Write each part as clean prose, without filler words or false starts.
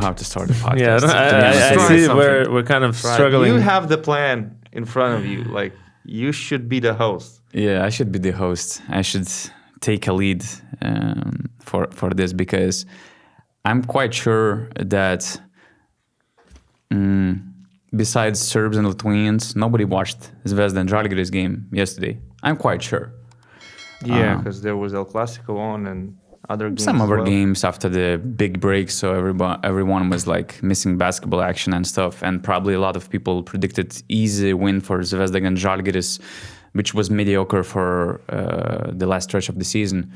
how to start a podcast. Yeah, I see we're kind of struggling. You have the plan in front of you. Like, you should be the host. Yeah, I should be the host. I should take a lead for this, because I'm quite sure that besides Serbs and Lithuanians, nobody watched Zvezda and Žalgiris game yesterday. I'm quite sure. Yeah, because there was El Clasico on and other games. Some other games after the big break, so everyone was like missing basketball action and stuff, and probably a lot of people predicted easy win for Zvezda against Žalgiris, which was mediocre for the last stretch of the season.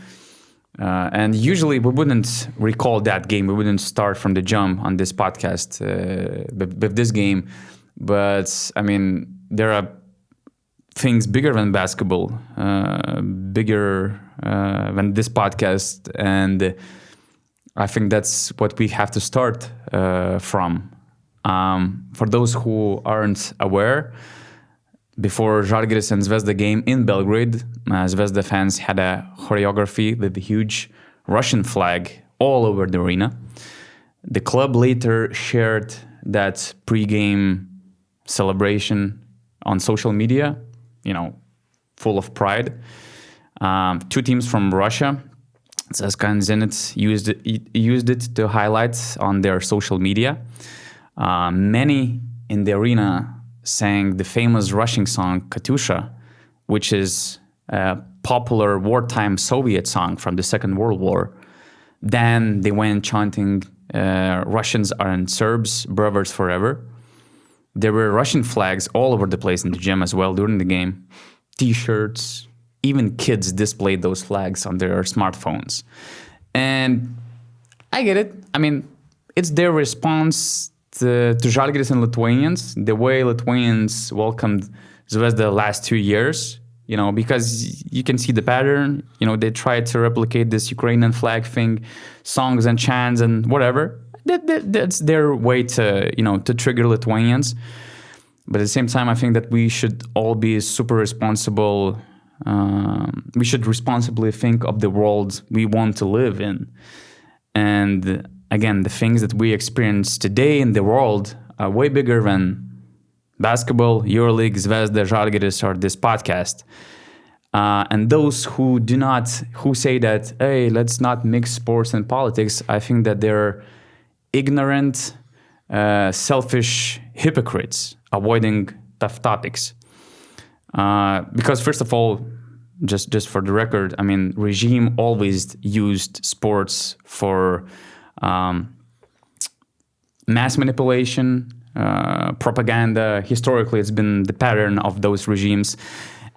And usually we wouldn't recall that game. We wouldn't start from the jump on this podcast with this game. But I mean, there are things bigger than basketball, bigger than this podcast. And I think that's what we have to start from. For those who aren't aware, before Žalgiris and Zvezda game in Belgrade, Zvezda fans had a choreography with a huge Russian flag all over the arena. The club later shared that pre-game celebration on social media, full of pride. Two teams from Russia, CSKA and Zenit, used it to highlight on their social media. Many in the arena sang the famous Russian song Katyusha, which is a popular wartime Soviet song from the Second World War. Then they went chanting Russians aren't Serbs, brothers forever. There were Russian flags all over the place in the gym as well during the game. T-shirts, even kids displayed those flags on their smartphones. And I get it. I mean, it's their response to Žalgiris and Lithuanians, the way Lithuanians welcomed Zvezda the last 2 years, because you can see the pattern. They tried to replicate this Ukrainian flag thing, songs and chants and whatever. That's their way to trigger Lithuanians. But at the same time, I think that we should all be super responsible. We should responsibly think of the world we want to live in. And again, the things that we experience today in the world are way bigger than basketball, EuroLeague, Zvezda, Žalgiris, or this podcast. And those who say that, hey, let's not mix sports and politics, I think that they're ignorant, selfish hypocrites avoiding tough topics. Because first of all, just for the record, I mean, regime always used sports for mass manipulation, propaganda. Historically, it's been the pattern of those regimes.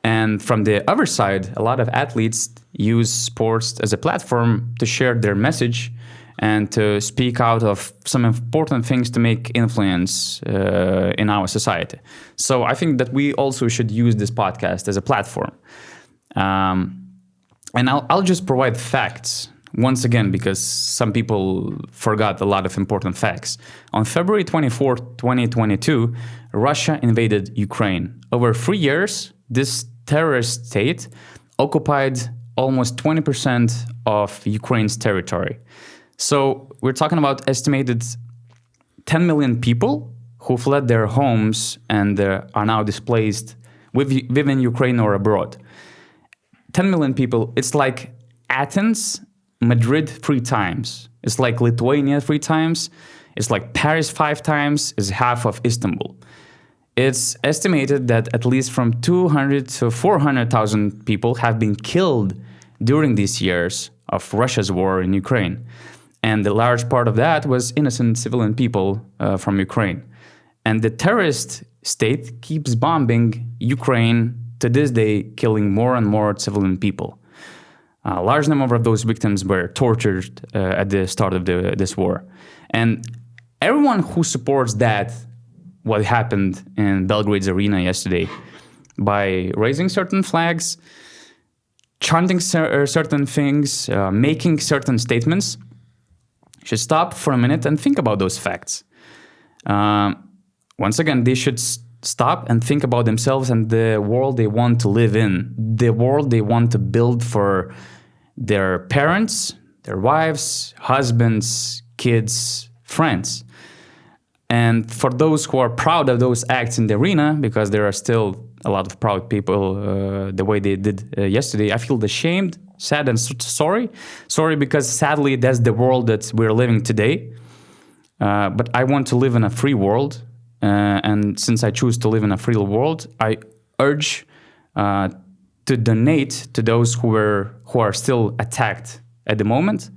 And from the other side, a lot of athletes use sports as a platform to share their message and to speak out of some important things to make influence in our society. So I think that we also should use this podcast as a platform. And I'll just provide facts once again, because some people forgot a lot of important facts. On February 24th, 2022, Russia invaded Ukraine. Over 3 years, this terrorist state occupied almost 20% of Ukraine's territory. So we're talking about estimated 10 million people who fled their homes and are now displaced within Ukraine or abroad. 10 million people, it's like Athens, Madrid 3 times. It's like Lithuania 3 times. It's like Paris 5 times. It's half of Istanbul. It's estimated that at least from 200 to 400,000 people have been killed during these years of Russia's war in Ukraine. And the large part of that was innocent civilian people from Ukraine. And the terrorist state keeps bombing Ukraine to this day, killing more and more civilian people. A large number of those victims were tortured at the start of this war. And everyone who supports that, what happened in Belgrade's arena yesterday, by raising certain flags, chanting certain things, making certain statements, should stop for a minute and think about those facts. Once again, they should stop and think about themselves and the world they want to live in, the world they want to build for their parents, their wives, husbands, kids, friends. And for those who are proud of those acts in the arena, because there are still a lot of proud people the way they did yesterday, I feel ashamed, sad, and sorry. Sorry because sadly that's the world that we're living today. But I want to live in a free world. And since I choose to live in a free world, I urge to donate to those who are still attacked at the moment.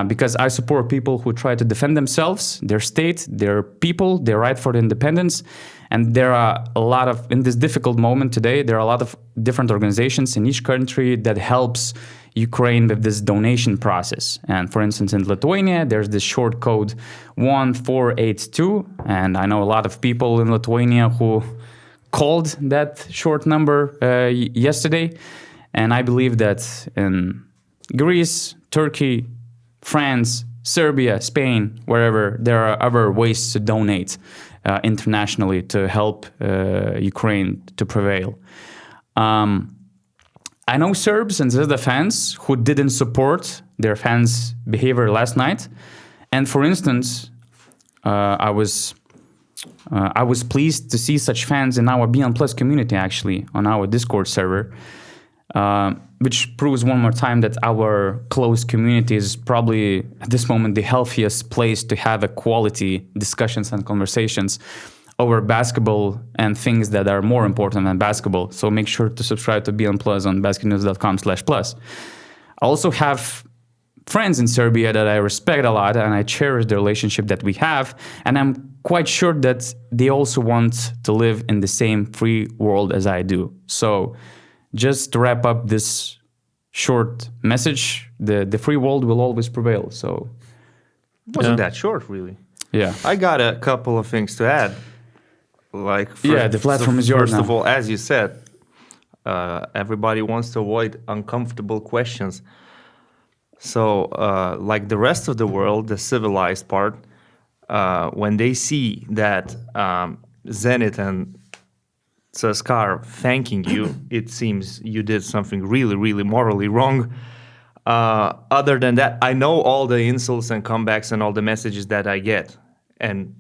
Because I support people who try to defend themselves, their state, their people, their right for independence. And there are a lot of, in this difficult moment today, there are a lot of different organizations in each country that helps Ukraine with this donation process. And for instance, in Lithuania, there's this short code 1482. And I know a lot of people in Lithuania who called that short number yesterday. And I believe that in Greece, Turkey, France, Serbia, Spain, wherever, there are other ways to donate internationally to help Ukraine to prevail. I know Serbs and Zvezda fans who didn't support their fans' behavior last night. And for instance, I was pleased to see such fans in our BN Plus community, actually, on our Discord server. Which proves one more time that our closed community is probably at this moment the healthiest place to have a quality discussions and conversations over basketball and things that are more important than basketball. So make sure to subscribe to BN Plus on basketnews.com/plus. I also have friends in Serbia that I respect a lot and I cherish the relationship that we have. And I'm quite sure that they also want to live in the same free world as I do. So just to wrap up this short message, the free world will always prevail. So wasn't that short, really? Yeah. I got a couple of things to add. The platform is yours now. First of all, as you said, everybody wants to avoid uncomfortable questions. So like the rest of the world, the civilized part, when they see that Zenit and CSKA thanking you, it seems you did something really, really morally wrong. Other than that, I know all the insults and comebacks and all the messages that I get, and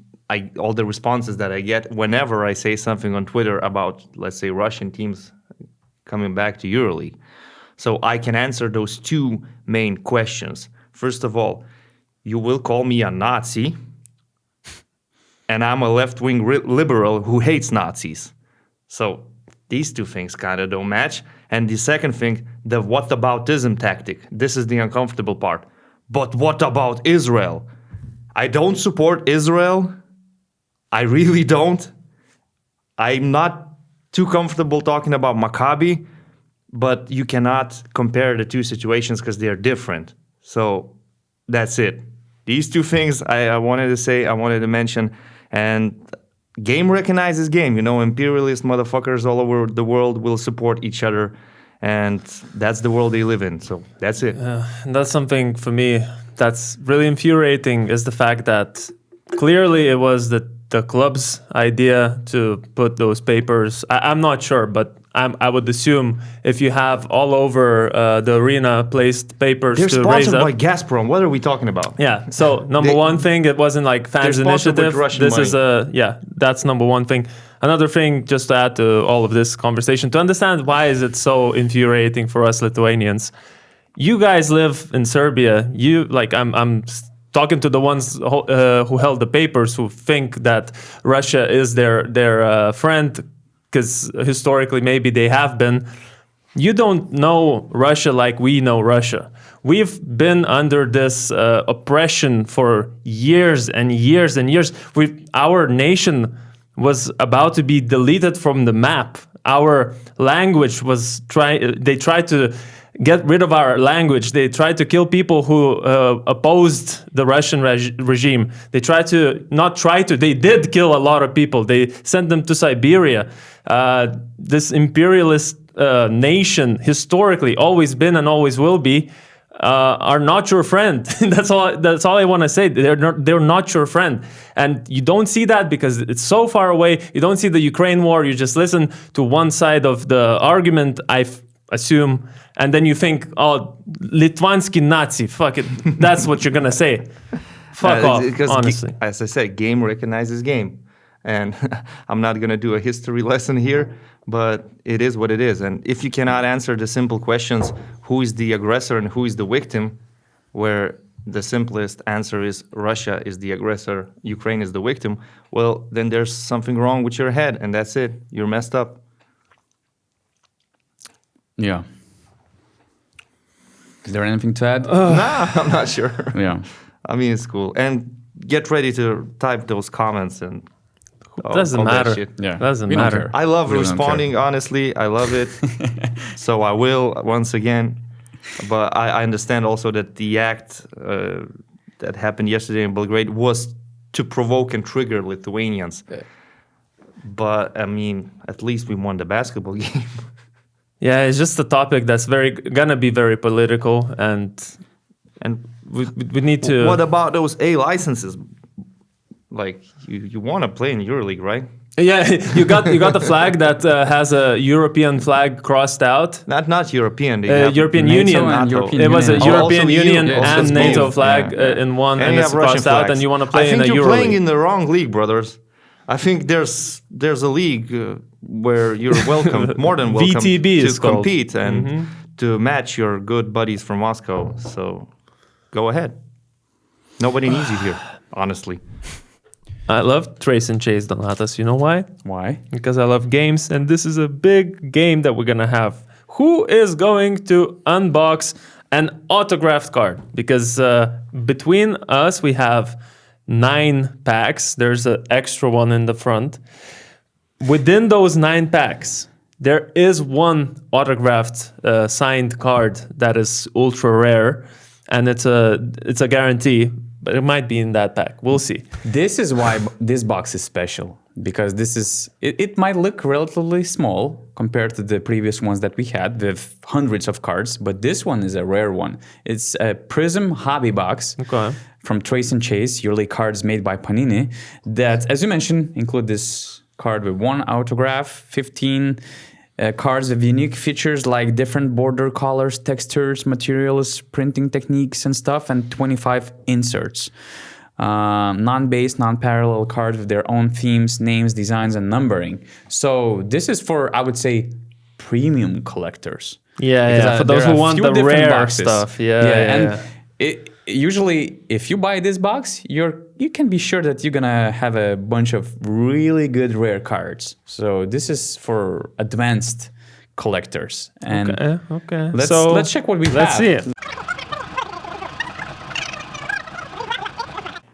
all the responses that I get whenever I say something on Twitter about, let's say, Russian teams coming back to EuroLeague. So I can answer those two main questions. First of all, you will call me a Nazi, and I'm a left-wing liberal who hates Nazis. So these two things kind of don't match. And the second thing, the whataboutism tactic. This is the uncomfortable part. But what about Israel? I don't support Israel. I really don't. I'm not too comfortable talking about Maccabi, but you cannot compare the two situations because they're different. So that's it. These two things I wanted to say, I wanted to mention. And game recognizes game. You know, imperialist motherfuckers all over the world will support each other. And that's the world they live in. So that's it. And that's something for me that's really infuriating, is the fact that clearly it was the club's idea to put those papers. I'm not sure, but I would assume if you have all over the arena placed papers they're to raise up. They're sponsored by Gazprom. What are we talking about? Yeah. So one thing, it wasn't like fans' initiative. This is that's number one thing. Another thing, just to add to all of this conversation, to understand why is it so infuriating for us Lithuanians. You guys live in Serbia. I'm talking to the ones who held the papers, who think that Russia is their friend, because historically maybe they have been. You don't know Russia like we know Russia. We've been under this oppression for years and years and years. Our nation was about to be deleted from the map. Our language was they tried to get rid of our language. They tried to kill people who opposed the Russian regime. They did kill a lot of people. They sent them to Siberia. This imperialist nation, historically, always been and always will be, are not your friend. That's all I want to say. They're not your friend. And you don't see that because it's so far away. You don't see the Ukraine war. You just listen to one side of the argument, I assume, and then you think, oh, Litvansky Nazi, fuck it. That's what you're going to say. Fuck off, because honestly. as I said, game recognizes game. And I'm not going to do a history lesson here, but it is what it is. And if you cannot answer the simple questions, who is the aggressor and who is the victim, where the simplest answer is Russia is the aggressor, Ukraine is the victim, well, then there's something wrong with your head, and that's it. You're messed up. Yeah. Is there anything to add? Nah, I'm not sure. Yeah. I mean, it's cool. And get ready to type those comments and Doesn't all that matter. shit. Yeah. Doesn't We don't matter. care. I love We don't responding, honestly. I love it. So I will once again. But I understand also that the act that happened yesterday in Belgrade was to provoke and trigger Lithuanians. But, I mean, at least we won the basketball game. Yeah, it's just a topic that's gonna be very political, and we need to. What about those A licenses? Like, you want to play in EuroLeague, right? Yeah, you got the flag that has a European flag crossed out. Not European. They have European NATO Union. and European It was a Union. European also Union EU, also and Spain. NATO flag Yeah. In one, and you it's have Russian crossed out, flags. and you want to play I think in a you're playing EuroLeague. in the wrong league, brothers. I think there's a league where you're welcome, more than welcome, VTB to is called. compete and to match your good buddies from Moscow. So go ahead. Nobody needs you here, honestly. I love Trace and Chase Donatas. You know why? Why? Because I love games, and this is a big game that we're gonna have. Who is going to unbox an autographed card? Because between us, we have 9 packs. There's an extra one in the front. Within those 9 packs, there is one autographed signed card that is ultra rare, and it's a guarantee. But it might be in that pack. We'll see. This is why this box is special, because it might look relatively small compared to the previous ones that we had with hundreds of cards, but this one is a rare one. It's a Prism hobby box from Trace and Chase, EuroLeague cards made by Panini, that, as you mentioned, include this card with 1 autograph, 15 cards with unique features like different border colors, textures, materials, printing techniques and stuff, and 25 inserts. Non-base, non-parallel cards with their own themes, names, designs, and numbering. So this is for, I would say, premium collectors. Yeah. For those who want the rare stuff. Yeah. Usually, if you buy this box, you can be sure that you're gonna have a bunch of really good rare cards. So this is for advanced collectors. And Okay. let's check what we have. Let's see it.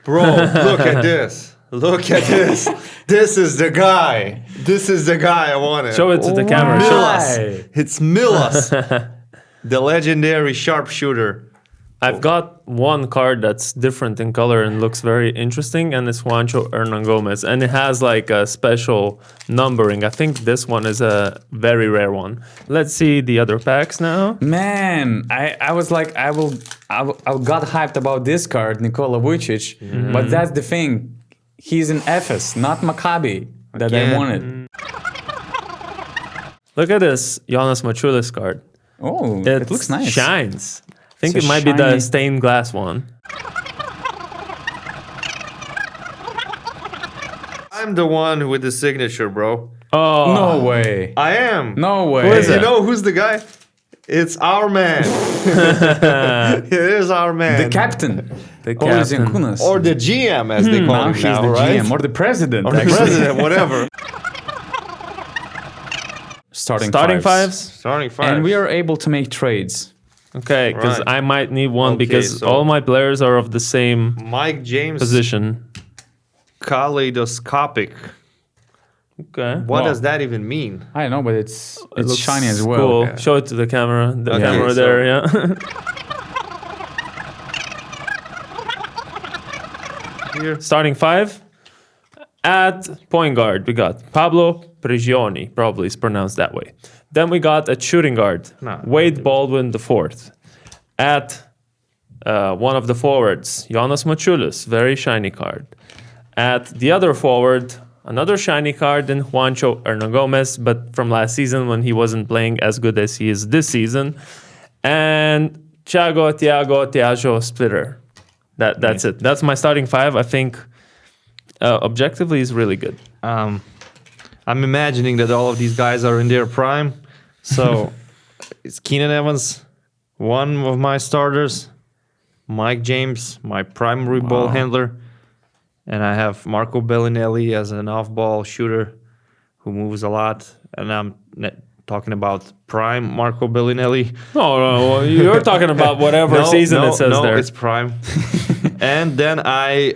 Bro, look at this. Look at this. This is the guy. This is the guy I wanted. Show it to the camera. Show us. It's Milas, the legendary sharpshooter. I've got one card that's different in color and looks very interesting, and it's Juancho Hernangomez, and it has like a special numbering. I think this one is a very rare one. Let's see the other packs now. Man, I was like, I got hyped about this card, Nikola Vucic, but that's the thing. He's in Efes, not Maccabi, that I wanted. Look at this Jonas Mačiulis card. Oh, it looks nice. Shines. I think It's it a might be the shiny- stained glass one. I'm the one with the signature, bro. Oh, No way. I am. No way. Who is You it? know who's the guy? It's our man. It is our man. The captain. The Oles captain. Yankunas. Or the GM, as they call now him he's now, the right? GM or the president. Or the actually. president, whatever. Starting Starting fives. fives? Starting five. And we are able to make trades. Okay, because Right. I might need one Okay, because so- all my players are of the same Mike James, position. kaleidoscopic. Okay. What Wow. does that even mean? I don't know, but it's It looks shiny as well. Cool. Okay. Show it to the camera. The Okay, camera so- there, yeah. Here. Starting five. At point guard, we got Pablo Prigioni, probably is pronounced that way. Then we got at shooting guard, No. Wade Baldwin IV. At one of the forwards, Jonas Mačiulis, very shiny card. At the other forward, another shiny card in Juancho Hernangomez, but from last season when he wasn't playing as good as he is this season. And Thiago Splitter. That's it. That's my starting five. I think objectively is really good. I'm imagining that all of these guys are in their prime. So it's Keenan Evans, one of my starters, Mike James, my primary ball handler, and I have Marco Bellinelli as an off-ball shooter who moves a lot. And I'm talking about prime Marco Bellinelli. No, you're talking about whatever season it says there. No, it's prime. And then I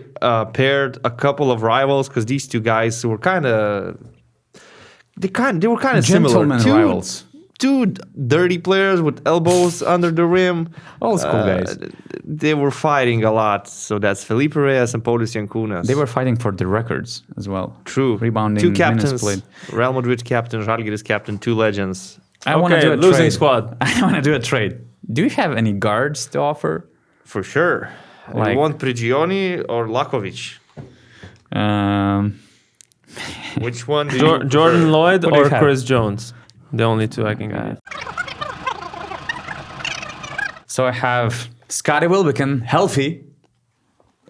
paired a couple of rivals because these two guys were kind of similar. Rivals. Two dirty players with elbows under the rim. Old school guys. They were fighting a lot. So that's Felipe Reyes and Podis Yankunas. They were fighting for the records as well. True. Rebounding, two captains, minutes played. Real Madrid captain, Žalgiris captain, two legends. I want to do a losing trade. squad. I want to do a trade. Do you have any guards to offer? For sure. You want Prigioni or Lakovic? Which one do you Jordan Lloyd or have? Chris Jones? The only two I can get. So I have Scottie Wilbekin, healthy,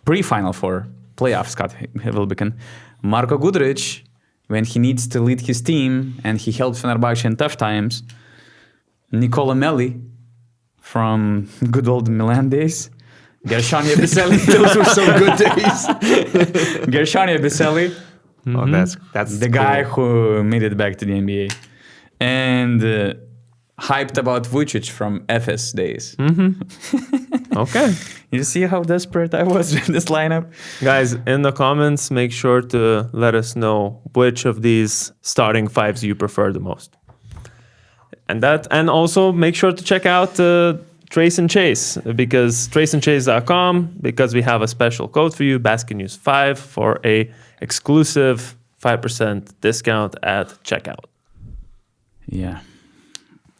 pre-Final Four, playoff Scottie Wilbekin. Marko Guduric, when he needs to lead his team, and he helped Fenerbahce in tough times. Nicola Melli, from good old Milan days. Gershania Biselli, those were some good days. Gershania Biselli. Oh, that's the guy who made it back to the NBA. And hyped about Vucic from FS days. Okay. You see how desperate I was with this lineup? Guys, in the comments, make sure to let us know which of these starting fives you prefer the most. And also make sure to check out Trace and Chase, because traceandchase.com, because we have a special code for you, BasketNews 5, for a exclusive 5% discount at checkout. Yeah.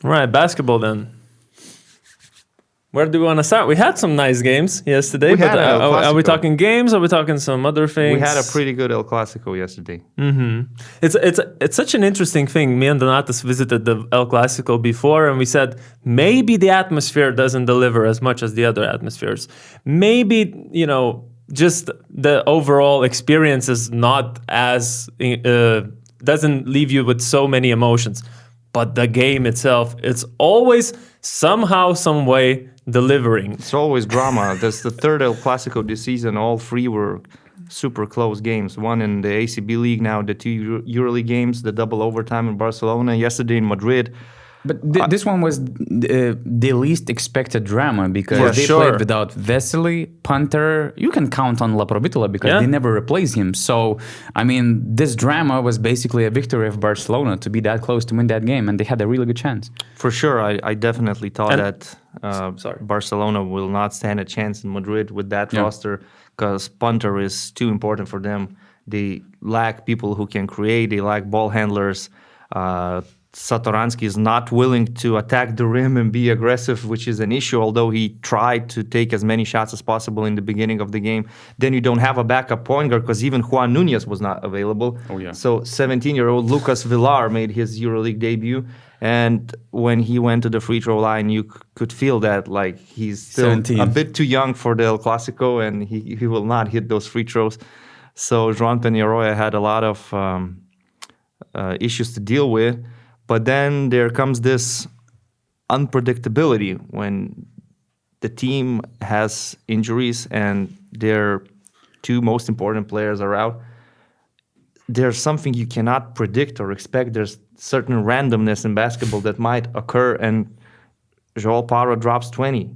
All right, basketball then. Where do we want to start? We had some nice games yesterday, but are we talking games? Or are we talking some other things? We had a pretty good El Clasico yesterday. It's such an interesting thing. Me and Donatas visited the El Clasico before, and we said maybe the atmosphere doesn't deliver as much as the other atmospheres. Maybe, just the overall experience is not as doesn't leave you with so many emotions. But the game itself, it's always somehow, some way delivering. It's always drama. That's the third El Clasico this season. All three were super close games. One in the ACB League, now the two EuroLeague games, the double overtime in Barcelona, yesterday in Madrid. But this one was the least expected drama because they played without Vesely, Punter. You can count on La Provitola because they never replaced him. So, I mean, this drama was basically a victory of Barcelona to be that close to win that game, and they had a really good chance. For sure, I definitely thought that Barcelona will not stand a chance in Madrid with that roster because Punter is too important for them. They lack people who can create. They lack ball handlers. Satoransky is not willing to attack the rim and be aggressive, which is an issue, although he tried to take as many shots as possible in the beginning of the game. Then you don't have a backup point guard because even Juan Nunez was not available. So 17-year-old Lucas Villar made his EuroLeague debut. And when he went to the free throw line, you could feel that like he's still 17. A bit too young for the El Clasico, and he will not hit those free throws. So Joan Peñarroya had a lot of issues to deal with. But then there comes this unpredictability when the team has injuries and their two most important players are out. There's something you cannot predict or expect. There's certain randomness in basketball that might occur, and Joel Parra drops 20.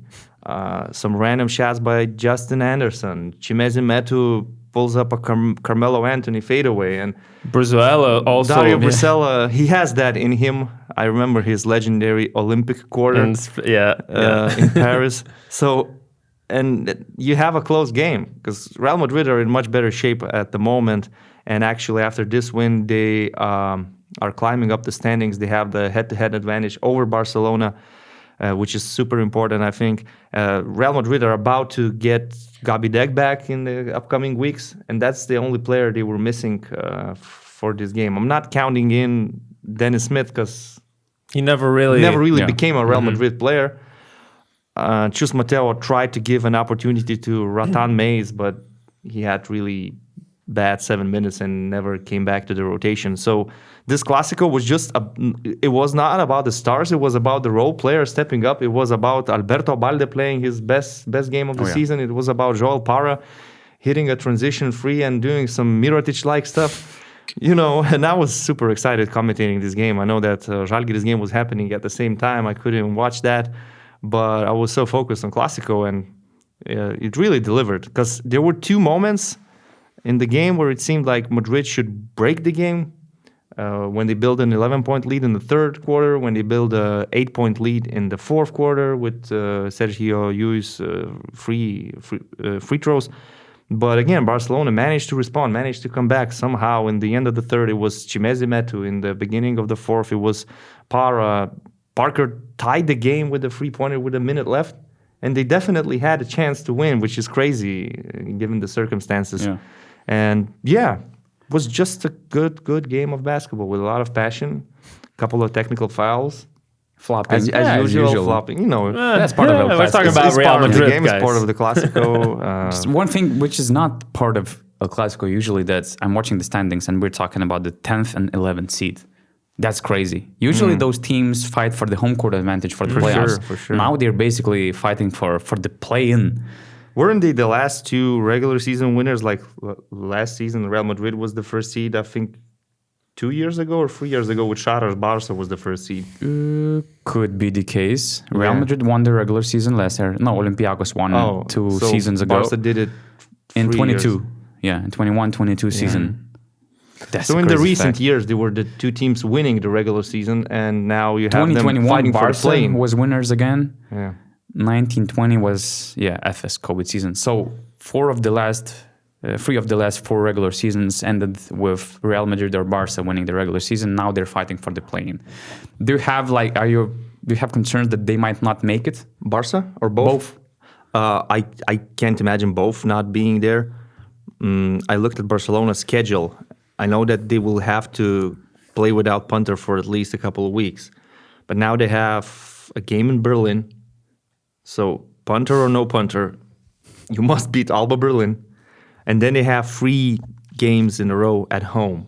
Some random shots by Justin Anderson. Chimezi Metu pulls up a Carmelo Anthony fadeaway, and Brizuela also. Dario Brizuela, he has that in him. I remember his legendary Olympic quarter in Paris. So, and you have a close game because Real Madrid are in much better shape at the moment. And actually, after this win, they are climbing up the standings. They have the head-to-head advantage over Barcelona, which is super important, I think. Real Madrid are about to get Gabi Deg back in the upcoming weeks, and that's the only player they were missing for this game. I'm not counting in Dennis Smith because he never really became a Real Madrid player. Chus Mateo tried to give an opportunity to Ratan Mays, but he had really bad 7 minutes and never came back to the rotation. So this Clásico was it was not about the stars, it was about the role players stepping up. It was about Alberto Balde playing his best game of the season. It was about Joel Parra hitting a transition free and doing some Mirotic-like stuff. And I was super excited commentating this game. I know that Žalgiris game was happening at the same time. I couldn't watch that, but I was so focused on Clásico, and it really delivered. Because there were 2 moments in the game where it seemed like Madrid should break the game. When they build an 11-point lead in the third quarter, when they build a 8-point lead in the fourth quarter with Sergio Lluís free throws. But again, Barcelona managed to respond, managed to come back somehow. In the end of the third, it was Chimezi Metu. In the beginning of the fourth, it was Parra. Parker tied the game with a three-pointer with a minute left. And they definitely had a chance to win, which is crazy given the circumstances. Yeah. And it was just a good game of basketball with a lot of passion, a couple of technical fouls. Flopping. As usual, flopping. That's part of El Clásico. We're talking about Real Madrid, game. It's part of the Clásico. One thing which is not part of El Clásico usually, that I'm watching the standings and we're talking about the 10th and 11th seed. That's crazy. Usually those teams fight for the home court advantage for the playoffs. For sure. Now they're basically fighting for the play-in. Weren't they the last 2 regular season winners? Like last season, Real Madrid was the first seed, I think, 2 years ago or 3 years ago with Sharas. Barca was the first seed. Could be the case. Real Madrid won the regular season last year. No, Olympiacos won 2 seasons ago. Barca did it in 22. Years. Yeah, in 21-22 season. That's so in the recent years, there were the 2 teams winning the regular season, and now you have them fighting for the play-in. was winners again. Yeah. 1920 was FS COVID season. So 3 of the last 4 regular seasons ended with Real Madrid or Barca winning the regular season. Now they're fighting for the play-in. Do you have concerns that they might not make it? Barca or both? I can't imagine both not being there. I looked at Barcelona's schedule. I know that they will have to play without punter for at least a couple of weeks. But now they have a game in Berlin. So punter or no punter, you must beat Alba Berlin. And then they have 3 games in a row at home,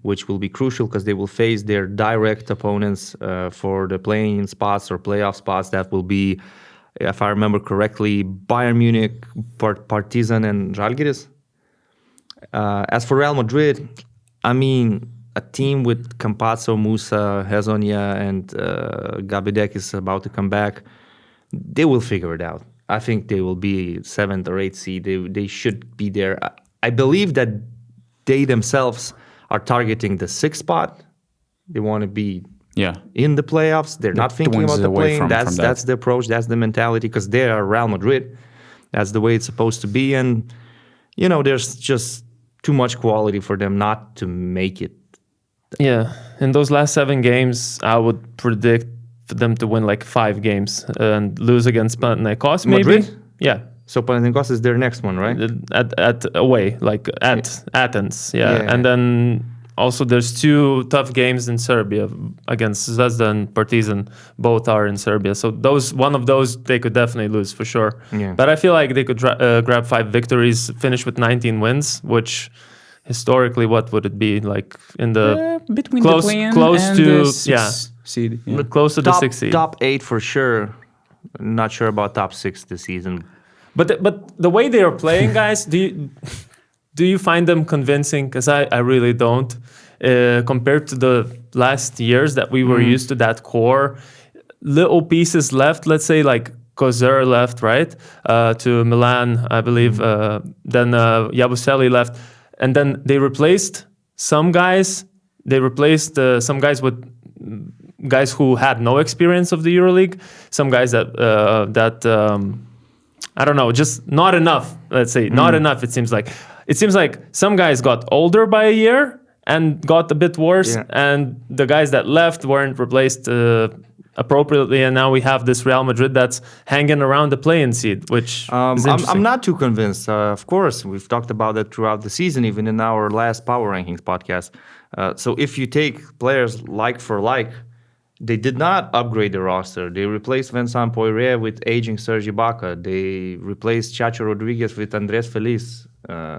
which will be crucial because they will face their direct opponents for the playing spots or playoff spots. That will be, if I remember correctly, Bayern Munich, Partizan, and Žalgiris. As for Real Madrid, I mean, a team with Campazzo, Musa, Hezonja, and Gabidek is about to come back. They will figure it out. I think they will be 7th or 8th seed. They should be there. I believe that they themselves are targeting the 6th spot. They want to be in the playoffs. They're not thinking about the play-in. That's the approach. That's the mentality because they are Real Madrid. That's the way it's supposed to be. And, there's just too much quality for them not to make it. Yeah. In those last 7 games, I would predict for them to win like 5 games and lose against Panathinaikos, maybe. Madrid? Yeah. So Panathinaikos is their next one, right? At away, like at Athens. Yeah. And then also there's 2 tough games in Serbia against Zvezda and Partizan. Both are in Serbia. So one of those they could definitely lose for sure. Yeah. But I feel like they could grab 5 victories, finish with 19 wins, which historically, what would it be like in the between close, the play-in close and to the 6th seed? Yeah. Close to the 6th seed. Top 8 for sure. Not sure about top 6 this season. But the way they are playing, guys, do you find them convincing? Because I really don't. Compared to the last years that we were used to, that core, little pieces left. Let's say like Kozer left, right, to Milan, I believe. Then Yabusele left, and then they replaced some guys. They replaced some guys with guys who had no experience of the EuroLeague. Some guys that I don't know, just not enough. Let's say not enough. It seems like some guys got older by a year and got a bit worse, and the guys that left weren't replaced appropriately, and now we have this Real Madrid that's hanging around the play-in seed, which is interesting. I'm not too convinced. Of course, we've talked about that throughout the season, even in our last Power Rankings podcast. So if you take players like for like, they did not upgrade the roster. They replaced Vincent Poirier with aging Serge Ibaka. They replaced Chacho Rodriguez with Andres Feliz,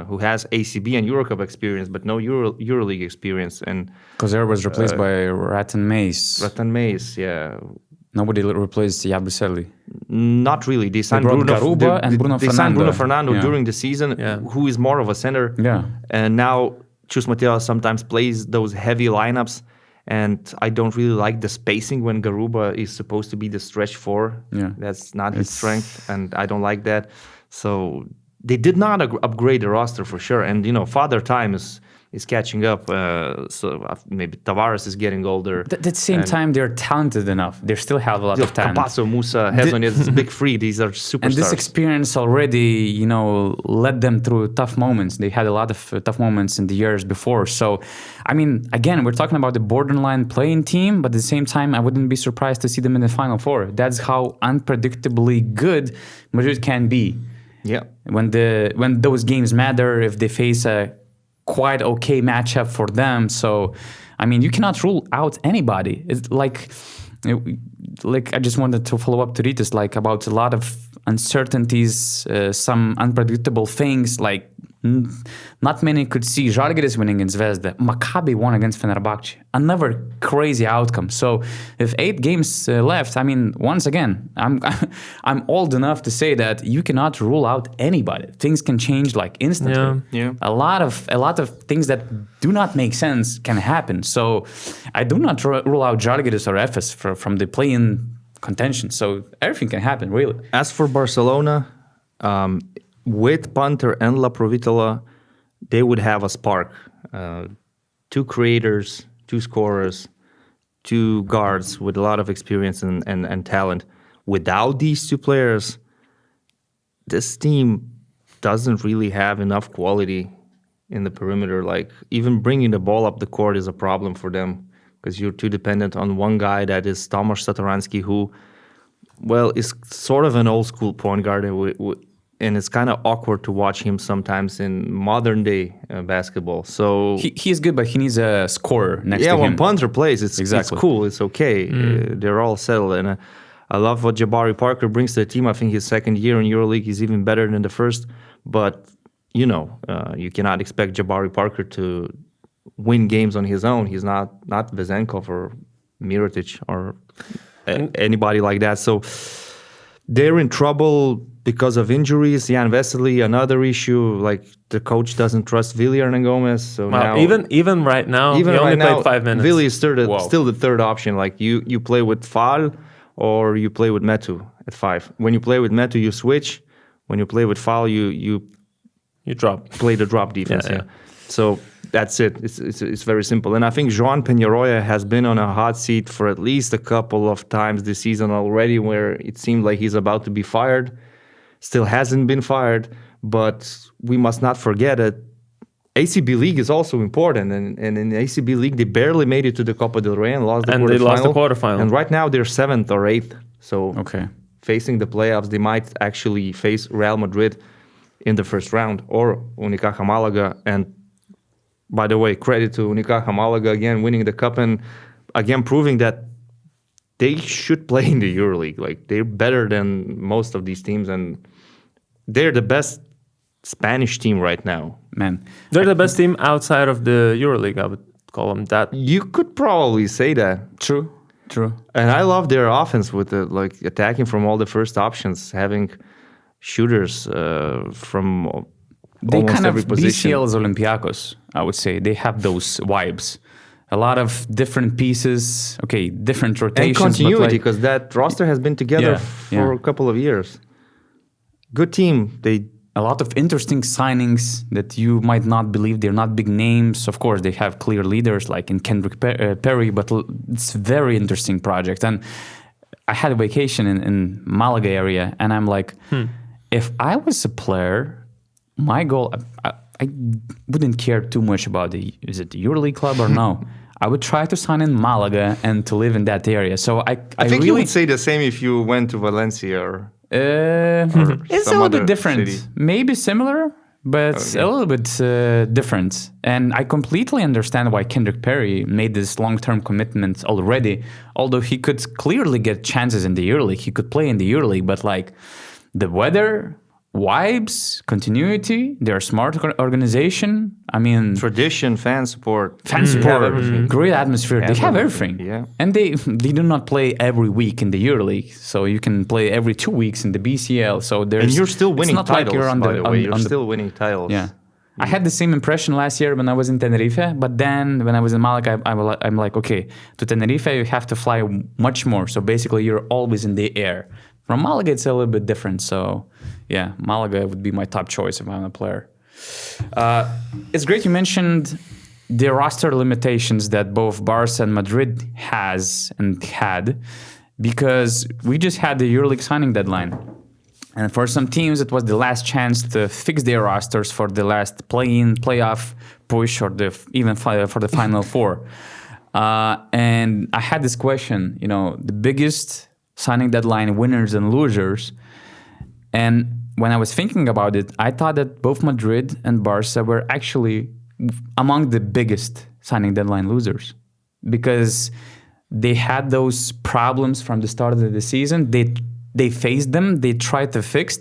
who has ACB and Eurocup experience, but no EuroLeague experience. And Kozer was replaced by Rattan Mace. Rattan Mace, yeah. Nobody replaced Yabusele. Not really. They signed Bruno Fernando. They signed Bruno Fernando during the season, who is more of a center. Yeah. And now Chus Mateo sometimes plays those heavy lineups. And I don't really like the spacing when Garuba is supposed to be the stretch four. Yeah. That's not his strength, and I don't like that. So they did not upgrade the roster for sure. And, Father Time is catching up. So maybe Tavares is getting older. At the same time, they're talented enough. They still have a lot of talent. Capasso, Musa, Hezon, it's big free. These are superstars. And this experience already, led them through tough moments. They had a lot of tough moments in the years before. So, again, we're talking about the borderline playing team, but at the same time, I wouldn't be surprised to see them in the Final Four. That's how unpredictably good Madrid can be. Yeah. When those games matter, if they face a quite okay matchup for them. So, you cannot rule out anybody. It's like I just wanted to follow up to Rytis, about a lot of uncertainties, some unpredictable things, not many could see Žalgiris winning against Zvezda. Maccabi won against Fenerbahce. Another crazy outcome. So if 8 games left, once again, I'm old enough to say that you cannot rule out anybody. Things can change instantly. Yeah. A lot of things that do not make sense can happen. So I do not rule out Žalgiris or Efes from the play-in contention. So everything can happen, really. As for Barcelona, with Panter and La Provitola, they would have a spark. 2 creators, 2 scorers, 2 guards with a lot of experience and talent. Without these 2 players, this team doesn't really have enough quality in the perimeter. Even bringing the ball up the court is a problem for them because you're too dependent on one guy, that is Tomasz Satoransky, who, is sort of an old school point guard. And it's kind of awkward to watch him sometimes in modern day basketball. So he's good, but he needs a scorer next to him. Yeah, when Punter plays, it's cool. It's okay. They're all settled. And I love what Jabari Parker brings to the team. I think his second year in EuroLeague is even better than the first. But, you cannot expect Jabari Parker to win games on his own. He's not Vezenkov or Mirotic or anybody like that. So they're in trouble because of injuries. Jan Vesely, another issue. The coach doesn't trust Villar and Gomez. So now, even right now, he only played 5 minutes. Villar is still the third option. You play with Fall or you play with Metu at 5. When you play with Metu, you switch. When you play with Fall, you drop. Play the drop defense. Yeah. So that's it. It's very simple. And I think Joan Peñarroya has been on a hot seat for at least a couple of times this season already, where it seemed like he's about to be fired. Still hasn't been fired, but we must not forget that ACB League is also important. And in the ACB League, they barely made it to the Copa del Rey and lost the quarterfinal. And right now, they're 7th or 8th. So facing the playoffs, they might actually face Real Madrid in the first round or Unicaja Malaga. And by the way, credit to Unicaja Malaga again winning the cup and again proving that they should play in the EuroLeague. They're better than most of these teams, and they're the best Spanish team right now. Man, they're the best team outside of the EuroLeague. I would call them that. You could probably say that. True. And I love their offense with attacking from all the first options, having shooters from almost every position. BCL is Olympiacos, I would say. They have those vibes. A lot of different pieces, different rotations. And continuity, because that roster has been together for a couple of years. Good team. A lot of interesting signings that you might not believe. They're not big names. Of course, they have clear leaders like in Kendrick Perry, but it's a very interesting project. And I had a vacation in Malaga area, and I'm like, if I was a player, my goal, I wouldn't care too much about is it the EuroLeague club or no. I would try to sign in Malaga and to live in that area. So I think you would say the same if you went to Valencia or it's a little bit different. City. Maybe similar, but a little bit different. And I completely understand why Kendrick Perry made this long-term commitment already, although he could clearly get chances in the EuroLeague. He could play in the EuroLeague, but like the weather, vibes, continuity, they're a smart organization. I mean... Tradition, fan support. Everything. Great atmosphere. They have everything. Yeah. And they do not play every week in the EuroLeague. So you can play every 2 weeks in the BCL. So there's... And you're still winning it's not titles, like you're on by the, the way. on You're the, still winning titles. Yeah. I had the same impression last year when I was in Tenerife, but then when I was in Malaga, I'm like, okay, to Tenerife, you have to fly much more. So basically, you're always in the air. From Malaga, it's a little bit different. So yeah, Malaga would be my top choice if I'm a player. It's great you mentioned the roster limitations that both Barca and Madrid has and had, because we just had the EuroLeague signing deadline. And for some teams, it was the last chance to fix their rosters for the last play-in, playoff push, or even for the Final Four. And I had this question, the biggest signing deadline winners and losers. And when I was thinking about it, I thought that both Madrid and Barca were actually among the biggest signing deadline losers, because they had those problems from the start of the season. They faced them, they tried to fix,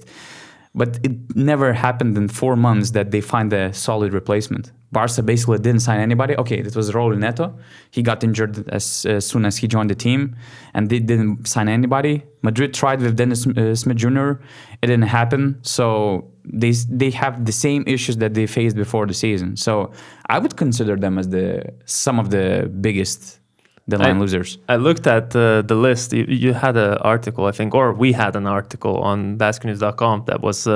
but it never happened in 4 months that they find a solid replacement. Barca basically didn't sign anybody. Okay, it was Raul Neto. He got injured as soon as he joined the team, and they didn't sign anybody. Madrid tried with Dennis Smith Jr. It didn't happen. So they have the same issues that they faced before the season. So I would consider them as some of the biggest deadline losers. I looked at the list. You had an article, I think, or we had an article on BasketNews.com that was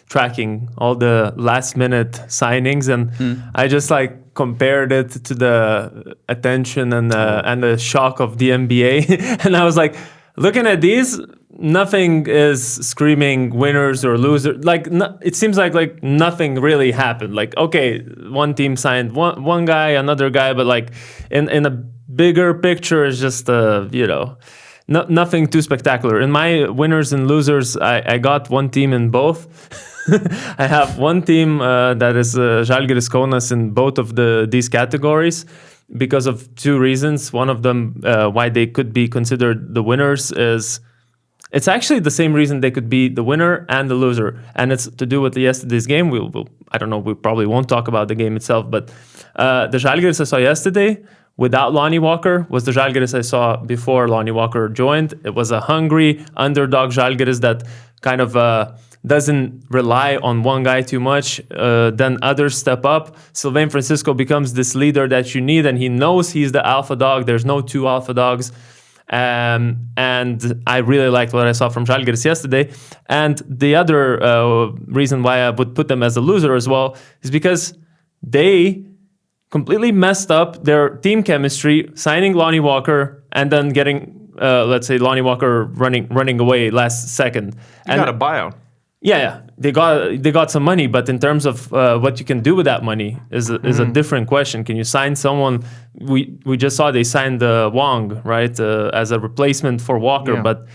tracking all the last-minute signings, and I just compared it to the attention and the shock of the NBA, and I was like, looking at these, nothing is screaming winners or losers. It seems like nothing really happened. Okay, one team signed one guy, another guy, but in a bigger picture is just nothing too spectacular. In my winners and losers, I got one team in both. I have one team that is Žalgiris Kaunas in both of these categories because of two reasons. One of them, why they could be considered the winners, is it's actually the same reason they could be the winner and the loser, and it's to do with yesterday's game. I don't know, we probably won't talk about the game itself, but the Žalgiris I saw yesterday without Lonnie Walker was the Žalgiris I saw before Lonnie Walker joined. It was a hungry underdog Žalgiris that kind of doesn't rely on one guy too much. Then others step up. Sylvain Francisco becomes this leader that you need, and he knows he's the alpha dog. There's no two alpha dogs. And I really liked what I saw from Žalgiris yesterday. And the other reason why I would put them as a loser as well is because they completely messed up their team chemistry, signing Lonnie Walker and then getting, let's say, Lonnie Walker running away last second. You got a buyout. Yeah, they got some money, but in terms of what you can do with that money is a different question. Can you sign someone? We just saw they signed Wong, right, as a replacement for Walker. Yeah. But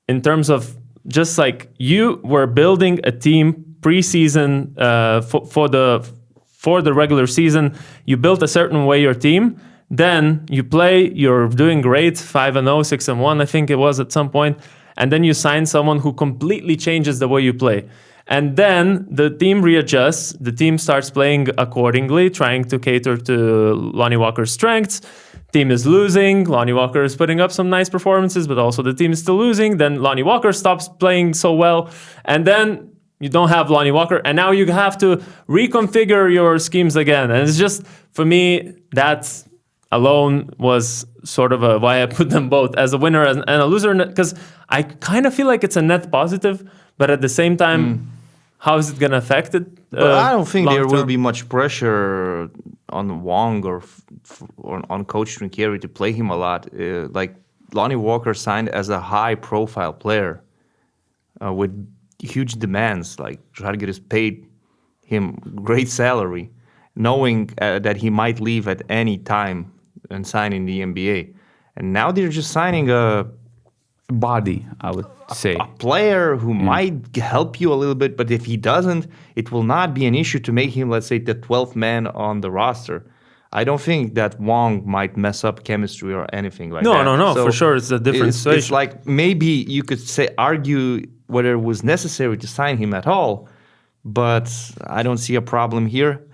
in terms of just you were building a team preseason for the regular season, you built a certain way your team. Then you play, you're doing great, 5-0, 6-1, I think it was at some point. And then you sign someone who completely changes the way you play. And then the team readjusts, the team starts playing accordingly, trying to cater to Lonnie Walker's strengths. Team is losing, Lonnie Walker is putting up some nice performances, but also the team is still losing. Then Lonnie Walker stops playing so well. And then you don't have Lonnie Walker, and now you have to reconfigure your schemes again. And it's just, for me, that alone was sort of why I put them both as a winner and a loser, because I kind of feel like it's a net positive, but at the same time, how is it going to affect it? I don't think there will be much pressure on Wong or on Coach Trinchieri to play him a lot. Lonnie Walker signed as a high-profile player with huge demands. Žalgiris paid him great salary, knowing that he might leave at any time and sign in the NBA. And now they're just signing a body, I would say. A player who might help you a little bit, but if he doesn't, it will not be an issue to make him, let's say, the 12th man on the roster. I don't think that Wong might mess up chemistry or anything like that. No, so for sure it's a different situation. It's like maybe you could argue whether it was necessary to sign him at all, but I don't see a problem here.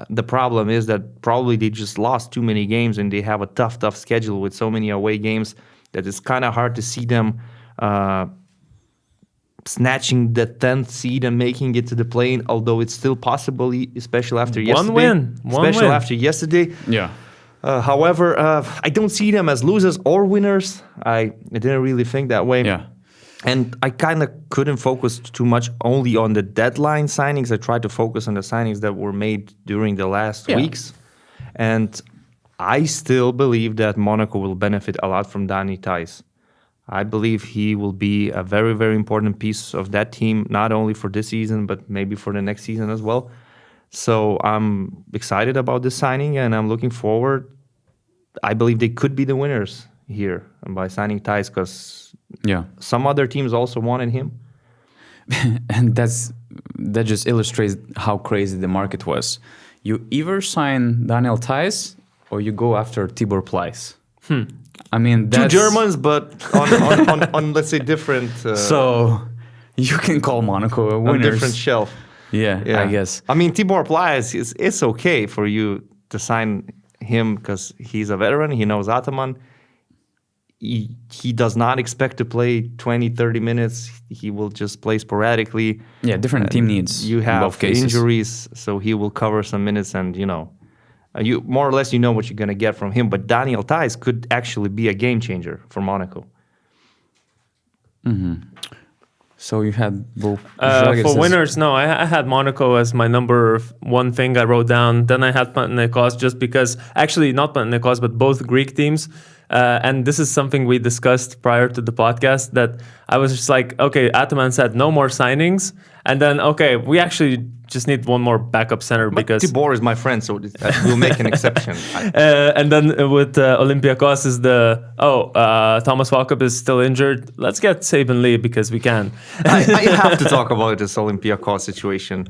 The problem is that probably they just lost too many games and they have a tough schedule with so many away games that it's kind of hard to see them snatching the 10th seed and making it to the play-in, although it's still possible, especially after yesterday. One win. After yesterday. Yeah. However, I don't see them as losers or winners. I didn't really think that way. Yeah. And I kind of couldn't focus too much only on the deadline signings. I tried to focus on the signings that were made during the last weeks. And I still believe that Monaco will benefit a lot from Dani Thijs. I believe he will be a very, very important piece of that team, not only for this season, but maybe for the next season as well. So I'm excited about this signing, and I'm looking forward. I believe they could be the winners here by signing Thijs, because some other teams also wanted him. And that just illustrates how crazy the market was. You either sign Daniel Thijs or you go after Tibor Pleiss. I mean, two Germans, but on let's say different. So you can call Monaco a winner. On different shelf. Yeah, I guess. I mean, Tibor Pleiss it's okay for you to sign him because he's a veteran. He knows Ataman. He does not expect to play 20, 30 minutes. He will just play sporadically. Yeah, different team needs. You have in both cases. Injuries, so he will cover some minutes, and you more or less you know what you're going to get from him. But Daniel Thijs could actually be a game changer for Monaco. Mm-hmm. So you had both. For winners, no, I had Monaco as my number one thing I wrote down. Then I had Panathinaikos just because, actually not Panathinaikos, but both Greek teams. And this is something we discussed prior to the podcast, that I was just like, okay, Ataman said no more signings. And then, okay, we actually just need one more backup center because Tibor is my friend, so we'll make an exception. And then with Olympiacos is Thomas Walkup is still injured. Let's get Saben Lee because we can. I have to talk about this Olympiacos situation.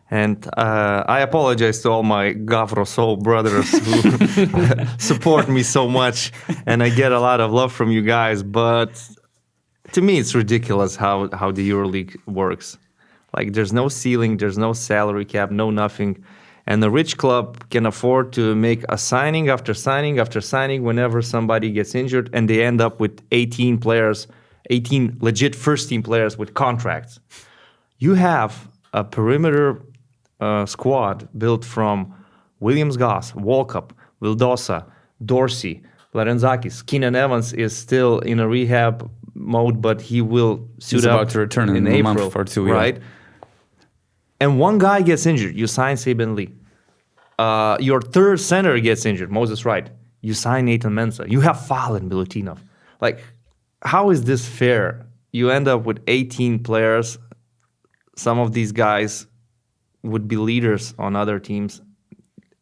And I apologize to all my Gavrosol brothers who support me so much, and I get a lot of love from you guys. But to me, it's ridiculous how the EuroLeague works. Like, there's no ceiling, there's no salary cap, no nothing. And the rich club can afford to make a signing after signing after signing whenever somebody gets injured, and they end up with 18 players, 18 legit first-team players with contracts. You have a perimeter squad built from Williams Goss, Walkup, Vildosa, Dorsey, Larenzakis. Keenan Evans is still in a rehab mode, but he will suit He's up about to return in a April, month or two, right? And one guy gets injured, you sign Saben Lee. Your third center gets injured, Moses Wright. You sign Nathan Mensah. You have Fall and Milutinov. Like, how is this fair? You end up with 18 players. Some of these guys would be leaders on other teams,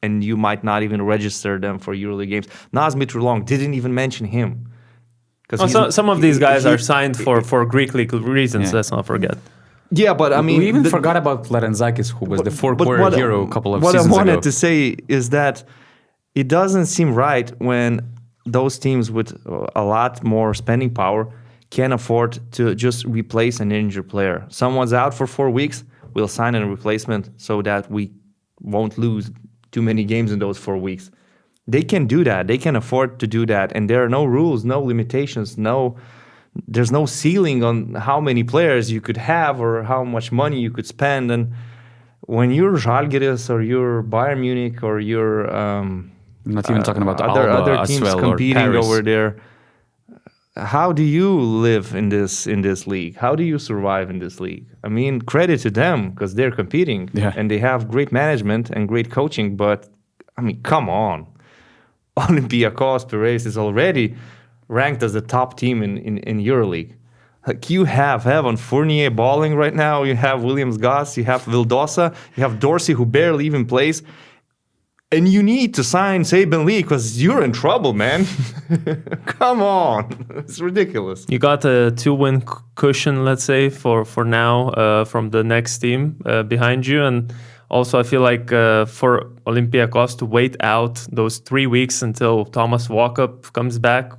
and you might not even register them for EuroLeague games. Naz Mitrulong, didn't even mention him. Some of these guys are signed for Greek league reasons, let's not forget. Yeah, but I mean... We even forgot about Larenzakis, who was the four-quarter hero a couple of seasons ago. What I wanted to say is that it doesn't seem right when those teams with a lot more spending power can afford to just replace an injured player. Someone's out for 4 weeks, we'll sign a replacement so that we won't lose too many games in those 4 weeks. They can do that. They can afford to do that. And there are no rules, no limitations, there's no ceiling on how many players you could have or how much money you could spend. And when you're Žalgiris or you're Bayern Munich or you're not even talking about other as teams well, competing over there, how do you live in this league? How do you survive in this league? I mean, credit to them because they're competing and they have great management and great coaching. But I mean, come on, Olympiacos Piraeus is already ranked as the top team in EuroLeague. Like, you have Evan Fournier balling right now. You have Williams Goss. You have Vildosa. You have Dorsey, who barely even plays. And you need to sign Saben Lee because you're in trouble, man. Come on. It's ridiculous. You got a 2-win cushion, let's say, for now from the next team behind you. And also, I feel like for Olympiacos to wait out those 3 weeks until Thomas Walkup comes back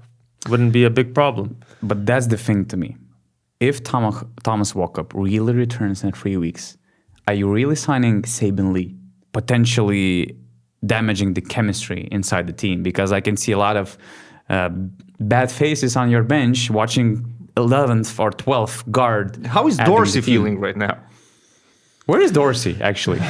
wouldn't be a big problem. But that's the thing to me. If Thomas Walkup really returns in 3 weeks, are you really signing Saben Lee? Potentially damaging the chemistry inside the team, because I can see a lot of bad faces on your bench watching 11th or 12th guard. How is Dorsey feeling right now? Where is Dorsey, actually?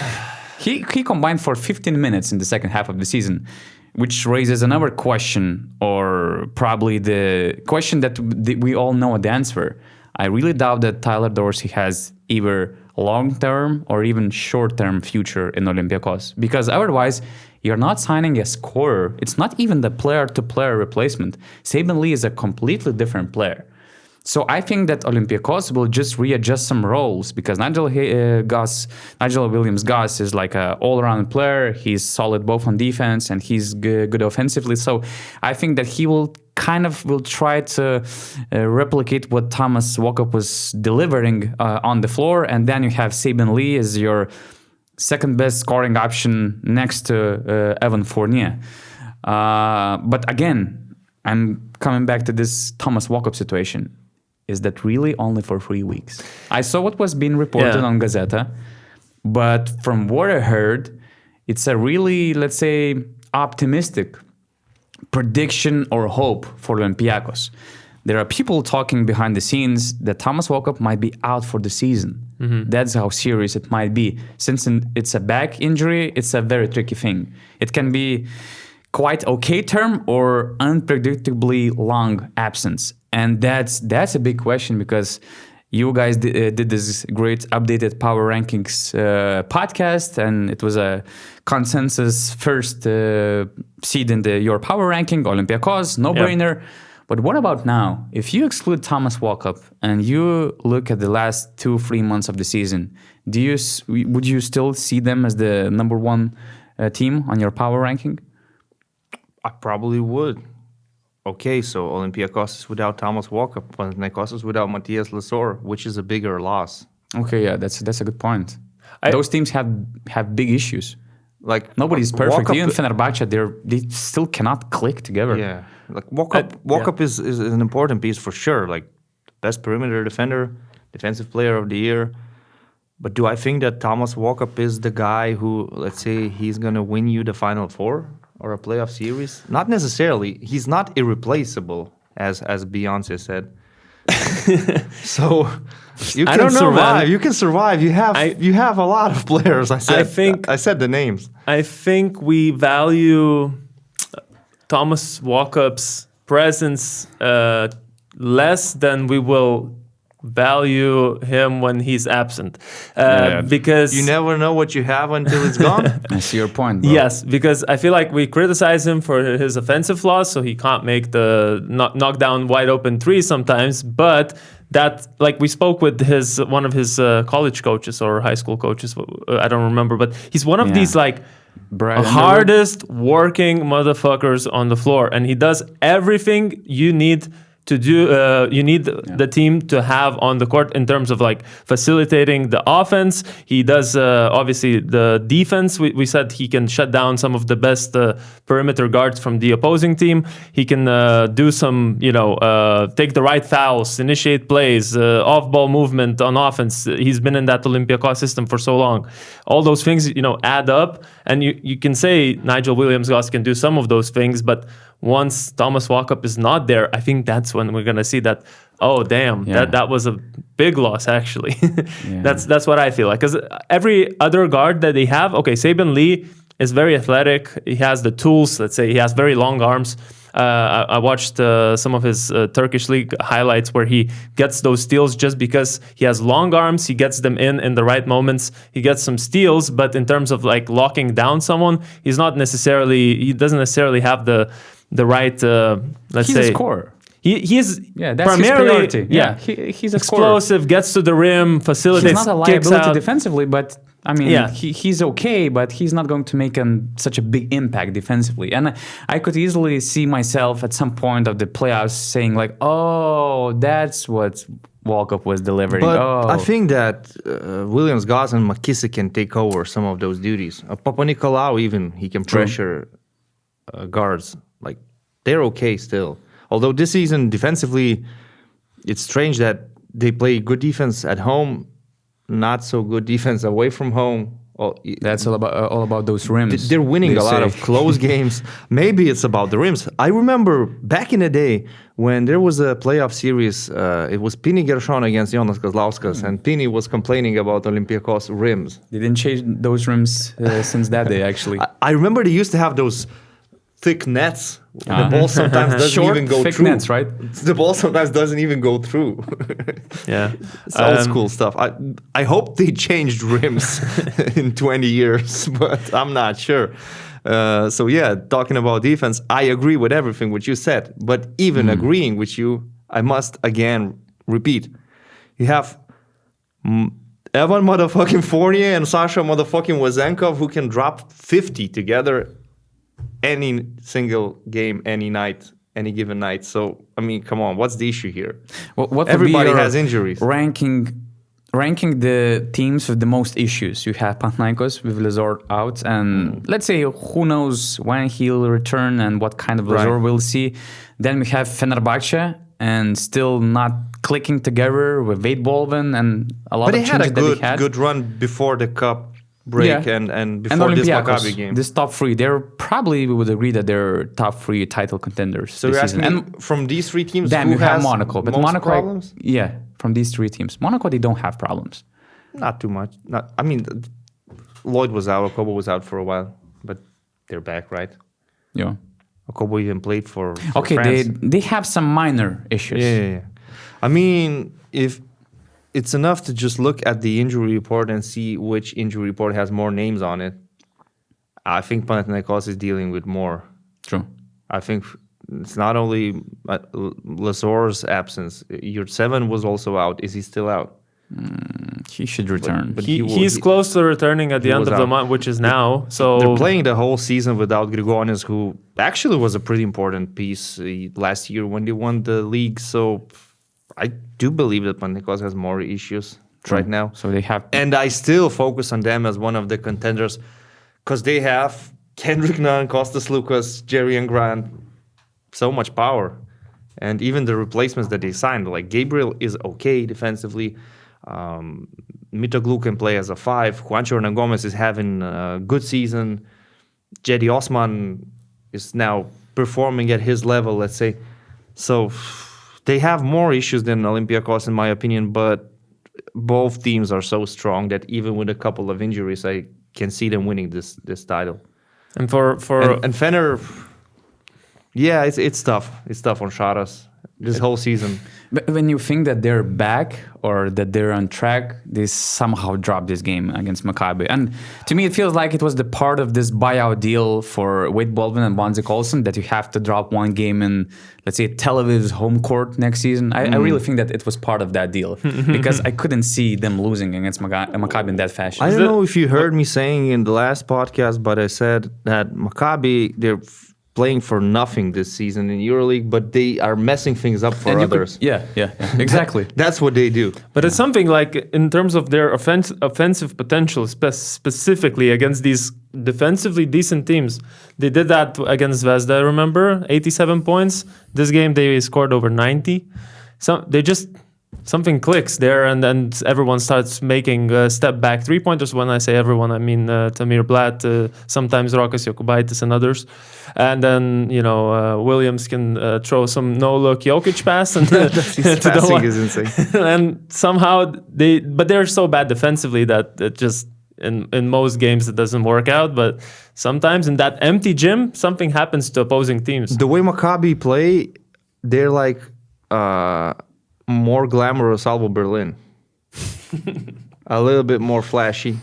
He combined for 15 minutes in the second half of the season, which raises another question, or probably the question that we all know the answer. I really doubt that Tyler Dorsey has either long-term or even short-term future in Olympiacos, because otherwise you're not signing a scorer. It's not even the player-to-player replacement. Saben Lee is a completely different player. So I think that Olympiacos will just readjust some roles, because Nigel Williams-Goss is like an all-around player. He's solid both on defense and he's good offensively. So I think that he will try to replicate what Thomas Walkup was delivering on the floor. And then you have Saben Lee as your second best scoring option next to Evan Fournier. But again, I'm coming back to this Thomas Walkup situation. Is that really only for 3 weeks? I saw what was being reported on Gazeta, but from what I heard, it's a really, let's say, optimistic prediction or hope for Olympiacos. There are people talking behind the scenes that Thomas Walkup might be out for the season. Mm-hmm. That's how serious it might be. Since it's a back injury, it's a very tricky thing. It can be quite okay term or unpredictably long absence. And that's a big question, because you guys did this great updated power rankings podcast, and it was a consensus first seed in your power ranking, Olympiacos, no-brainer. Yep. But what about now? If you exclude Thomas Walkup and you look at the last 2-3 months of the season, would you still see them as the number one team on your power ranking? I probably would. Okay, so Olympiacos is without Thomas Walkup, Panathinaikos is without Matthias Lesor, which is a bigger loss. Okay, yeah, that's a good point. Those teams have big issues. Like nobody's perfect. Even Fenerbahce, they still cannot click together. Yeah, like Walkup is an important piece for sure. Like best perimeter defender, defensive player of the year. But do I think that Thomas Walkup is the guy who, let's say, he's gonna win you the Final Four or a playoff series? Not necessarily. He's not irreplaceable, as Beyonce said. So you can survive. Man. You can survive. You have a lot of players. I said the names. I think we value Thomas Walkup's presence less than we will value him when he's absent, because you never know what you have until it's gone. I see your point, bro. Yes, because I feel like we criticize him for his offensive flaws, so he can't make the knock down wide open three sometimes. But that, like, we spoke with one of his college coaches or high school coaches, I don't remember, but he's one of these like hardest working motherfuckers on the floor, and he does everything you need to do. You need the team to have on the court in terms of like facilitating the offense. He does obviously the defense. We said he can shut down some of the best perimeter guards from the opposing team. He can do some, take the right fouls, initiate plays, off-ball movement on offense. He's been in that Olympiacos system for so long. All those things, add up, and you can say Nigel Williams-Goss can do some of those things, but once Thomas Walkup is not there, I think that's when we're gonna see that. Oh damn, that was a big loss actually. That's what I feel like, because every other guard that they have, okay, Saben Lee is very athletic. He has the tools. Let's say he has very long arms. I watched some of his Turkish league highlights where he gets those steals just because he has long arms. He gets them in the right moments. He gets some steals, but in terms of like locking down someone, he doesn't necessarily have the right, let's say. He's a scorer. He is that's primarily his priority. He's explosive, gets to the rim, facilitates. He's not a liability defensively, but I mean, he's okay, but he's not going to make such a big impact defensively. And I could easily see myself at some point of the playoffs saying like, oh, that's what Walkup was delivering. But I think that Williams, Goss, and McKissick can take over some of those duties. Papanikolaou even, he can pressure guards. Like, they're okay still. Although this season, defensively, it's strange that they play good defense at home, not so good defense away from home. That's all about those rims. They're winning a lot of close games. Maybe it's about the rims. I remember back in the day when there was a playoff series, it was Pini Gershon against Jonas Kazlauskas, and Pini was complaining about Olympiacos rims. They didn't change those rims since that day, actually. I remember they used to have those thick nets. The ball sometimes doesn't even go thick through. Nets, right? The ball sometimes doesn't even go through. It's old school stuff. I hope they changed rims in 20 years, but I'm not sure. So yeah, talking about defense, I agree with everything which you said. But even agreeing with you, I must again repeat: you have Evan motherfucking Fournier and Sasha motherfucking Wazenkov who can drop 50 together any single game, any night, any given night. So, I mean, come on, what's the issue here? What Everybody has injuries. Ranking the teams with the most issues. You have Panathinaikos with Lazor out, and let's say who knows when he'll return and what kind of Lazor we'll see. Then we have Fenerbahce and still not clicking together with Wade Baldwin and a lot of changes that he had. But they had a good run before the cup break and before this Maccabi game. This top three, they're probably, we would agree that they're top three title contenders. So you're asking me, from these three teams, then who you has have Monaco, but most Monaco, problems? From these three teams, Monaco they don't have problems. Not too much. I mean, Lloyd was out, Okobo was out for a while, but they're back, right? Yeah. Okobo even played for okay, France. they have some minor issues. Yeah. I mean, if it's enough to just look at the injury report and see which injury report has more names on it. I think Panathinaikos is dealing with more. True. I think it's not only Lazor's absence. Yurtseven was also out. Is he still out? He should return. But he's close to returning at the end of the month, which is now. So they're playing the whole season without Grigonis, who actually was a pretty important piece last year when they won the league. So I do believe that Panathinaikos has more issues right now. So they have, and I still focus on them as one of the contenders because they have Kendrick Nunn, Kostas Lukas, Jerry and Grant, so much power, and even the replacements that they signed, like Gabriel is okay defensively. Mitoglu can play as a 5. Juancho Hernan Gomez is having a good season. Jedi Osman is now performing at his level, let's say. So they have more issues than Olympiacos, in my opinion, but both teams are so strong that even with a couple of injuries, I can see them winning this title. And for Fener, yeah, it's tough. It's tough on Sharas this whole season. But when you think that they're back or that they're on track, they somehow drop this game against Maccabi. And to me, it feels like it was the part of this buyout deal for Wade Baldwin and Bonzik Olsen that you have to drop one game in, let's say, Tel Aviv's home court next season. I really think that it was part of that deal because I couldn't see them losing against Maccabi in that fashion. I don't know if you heard me saying in the last podcast, but I said that Maccabi, they're playing for nothing this season in EuroLeague, but they are messing things up for others. Yeah, exactly. That's what they do. But it's something like in terms of their offensive potential, specifically against these defensively decent teams. They did that against Zvezda, remember? 87 points. This game they scored over 90. So they just... something clicks there, and then everyone starts making step back 3-pointers. When I say everyone, I mean Tamir Blatt, sometimes Rokas Jokubaitis and others. And then, Williams can throw some no-look Jokic pass. And his passing is insane. And somehow they're so bad defensively that it just, in most games, it doesn't work out. But sometimes in that empty gym, something happens to opposing teams. The way Maccabi play, they're like... more glamorous Alba Berlin. A little bit more flashy,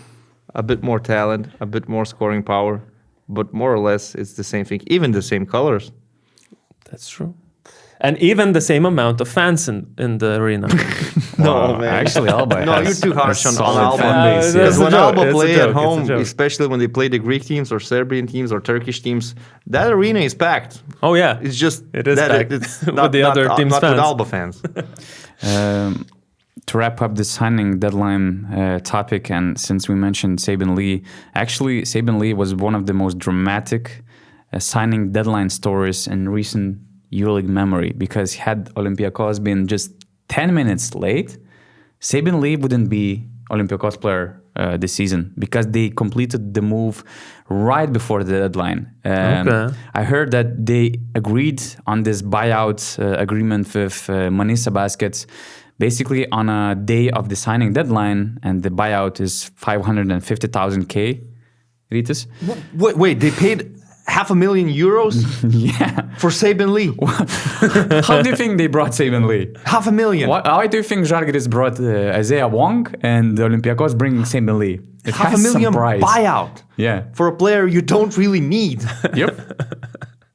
a bit more talent, a bit more scoring power, but more or less it's the same thing, even the same colors. That's true. And even the same amount of fans in the arena. No, man. Actually, Alba. No, has you're too harsh a on solid Alba. fan base. That's Because a when joke. Alba It's a play joke. at home, It's a joke. especially when they play the Greek teams or Serbian teams or Turkish teams, that arena is packed. Oh yeah, It's just It is that packed it's with not the other team's not fans. with Alba fans. To wrap up the signing deadline topic, and since we mentioned Saben Lee, actually Saben Lee was one of the most dramatic signing deadline stories in recent EuroLeague memory, because had Olympiacos been just 10 minutes late, Saben Lee wouldn't be Olympiacos player this season, because they completed the move right before the deadline. Okay. I heard that they agreed on this buyout agreement with Manisa Baskets basically on a day of the signing deadline, and the buyout is 550,000 K. Rytis? Wait, they paid €500,000 Yeah. for Saben Lee. How do you think they brought Saben Lee? $500,000. Why do you think Žalgiris brought Isaiah Wong and the Olympiacos bringing Saben Lee? It has some $500,000 price. buyout Yeah. for a player you don't really need. Yep.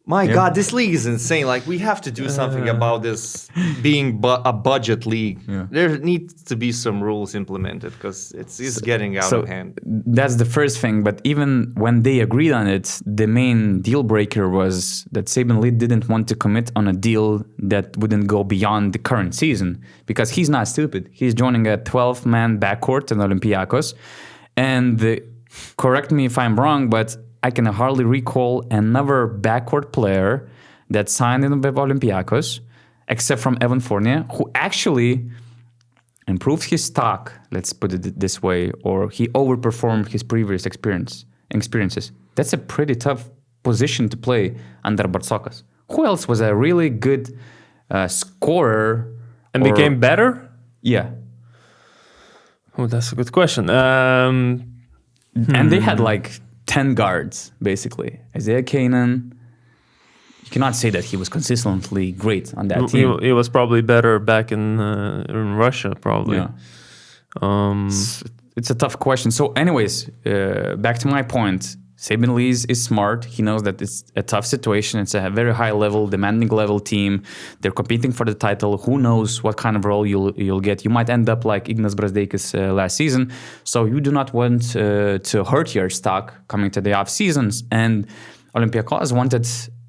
My God, this league is insane. Like, we have to do something about this being a budget league. Yeah. There needs to be some rules implemented, because it's getting out of hand. That's the first thing. But even when they agreed on it, the main deal breaker was that Saben Lee didn't want to commit on a deal that wouldn't go beyond the current season, because he's not stupid. He's joining a 12-man backcourt in Olympiacos. And correct me if I'm wrong, but I can hardly recall another backcourt player that signed in with Olympiacos, except from Evan Fournier, who actually improved his stock, let's put it this way, or he overperformed his previous experiences. That's a pretty tough position to play under Bartzokas. Who else was a really good scorer? and became better. Yeah. Oh, that's a good question. And they had like 10 guards, basically. Isaiah Kanan. You cannot say that he was consistently great on that team. He was probably better back in Russia, probably. Yeah. It's a tough question. So anyways, back to my point. Saben Lee is smart. He knows that it's a tough situation. It's a very high level, demanding level team. They're competing for the title. Who knows what kind of role you'll get. You might end up like Ignas Brazdeikis last season. So you do not want to hurt your stock coming to the off seasons. And Olympiacos wanted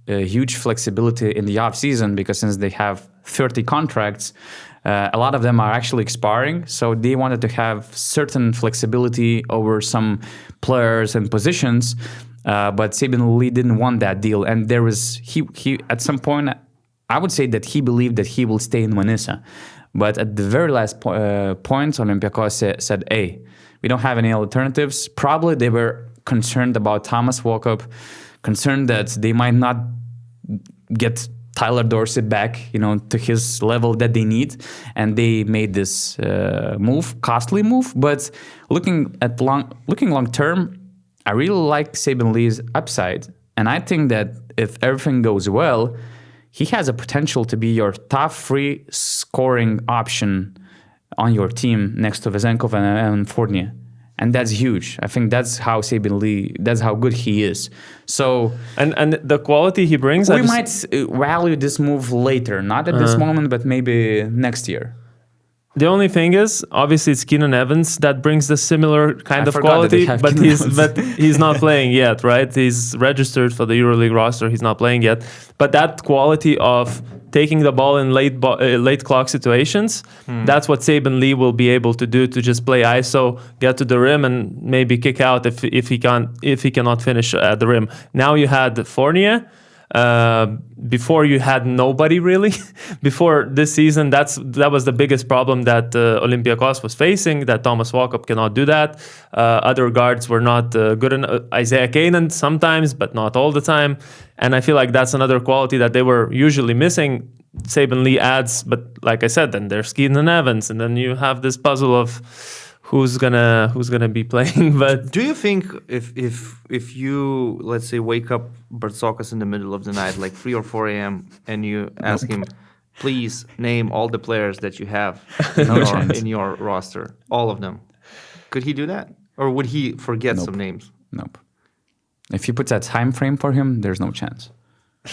huge flexibility in the off season, because since they have 30 contracts, a lot of them are actually expiring, so they wanted to have certain flexibility over some players and positions. But Saben Lee didn't want that deal, and there was he at some point, I would say that he believed that he will stay in Manisa, but at the very last point, Olympiacos said, "Hey, we don't have any alternatives." Probably they were concerned about Thomas Walkup, concerned that they might not get Tyler Dorsey back, to his level that they need, and they made this costly move. But looking long term, I really like Saben Lee's upside, and I think that if everything goes well, he has a potential to be your top 3 scoring option on your team next to Vezenkov and Fournier. And that's huge. I think that's how Saben Lee, that's how good he is. So, and the quality he brings, we might value this move later, not at this moment, but maybe next year. The only thing is, obviously, it's Keenan Evans that brings the similar kind of quality, but he's not playing yet, right? He's registered for the EuroLeague roster. He's not playing yet. But that quality of taking the ball in late clock situations, that's what Saben Lee will be able to do, to just play ISO, get to the rim, and maybe kick out if he cannot finish at the rim. Now you had Fournier. Before you had nobody really. Before this season, that was the biggest problem that Olympiacos was facing, that Thomas Walkup cannot do that. Other guards were not good enough. Isaiah Kanan sometimes, but not all the time. And I feel like that's another quality that they were usually missing. Saben Lee adds, but like I said, then there's Keenan Evans, and then you have this puzzle of who's gonna be playing. But do you think if you, let's say, wake up Bartzokas in the middle of the night, like 3 or 4 a.m., and you ask him, please name all the players that you have in your roster, all of them, could he do that, or would he forget some names? Nope. If you put that time frame for him, there's no chance.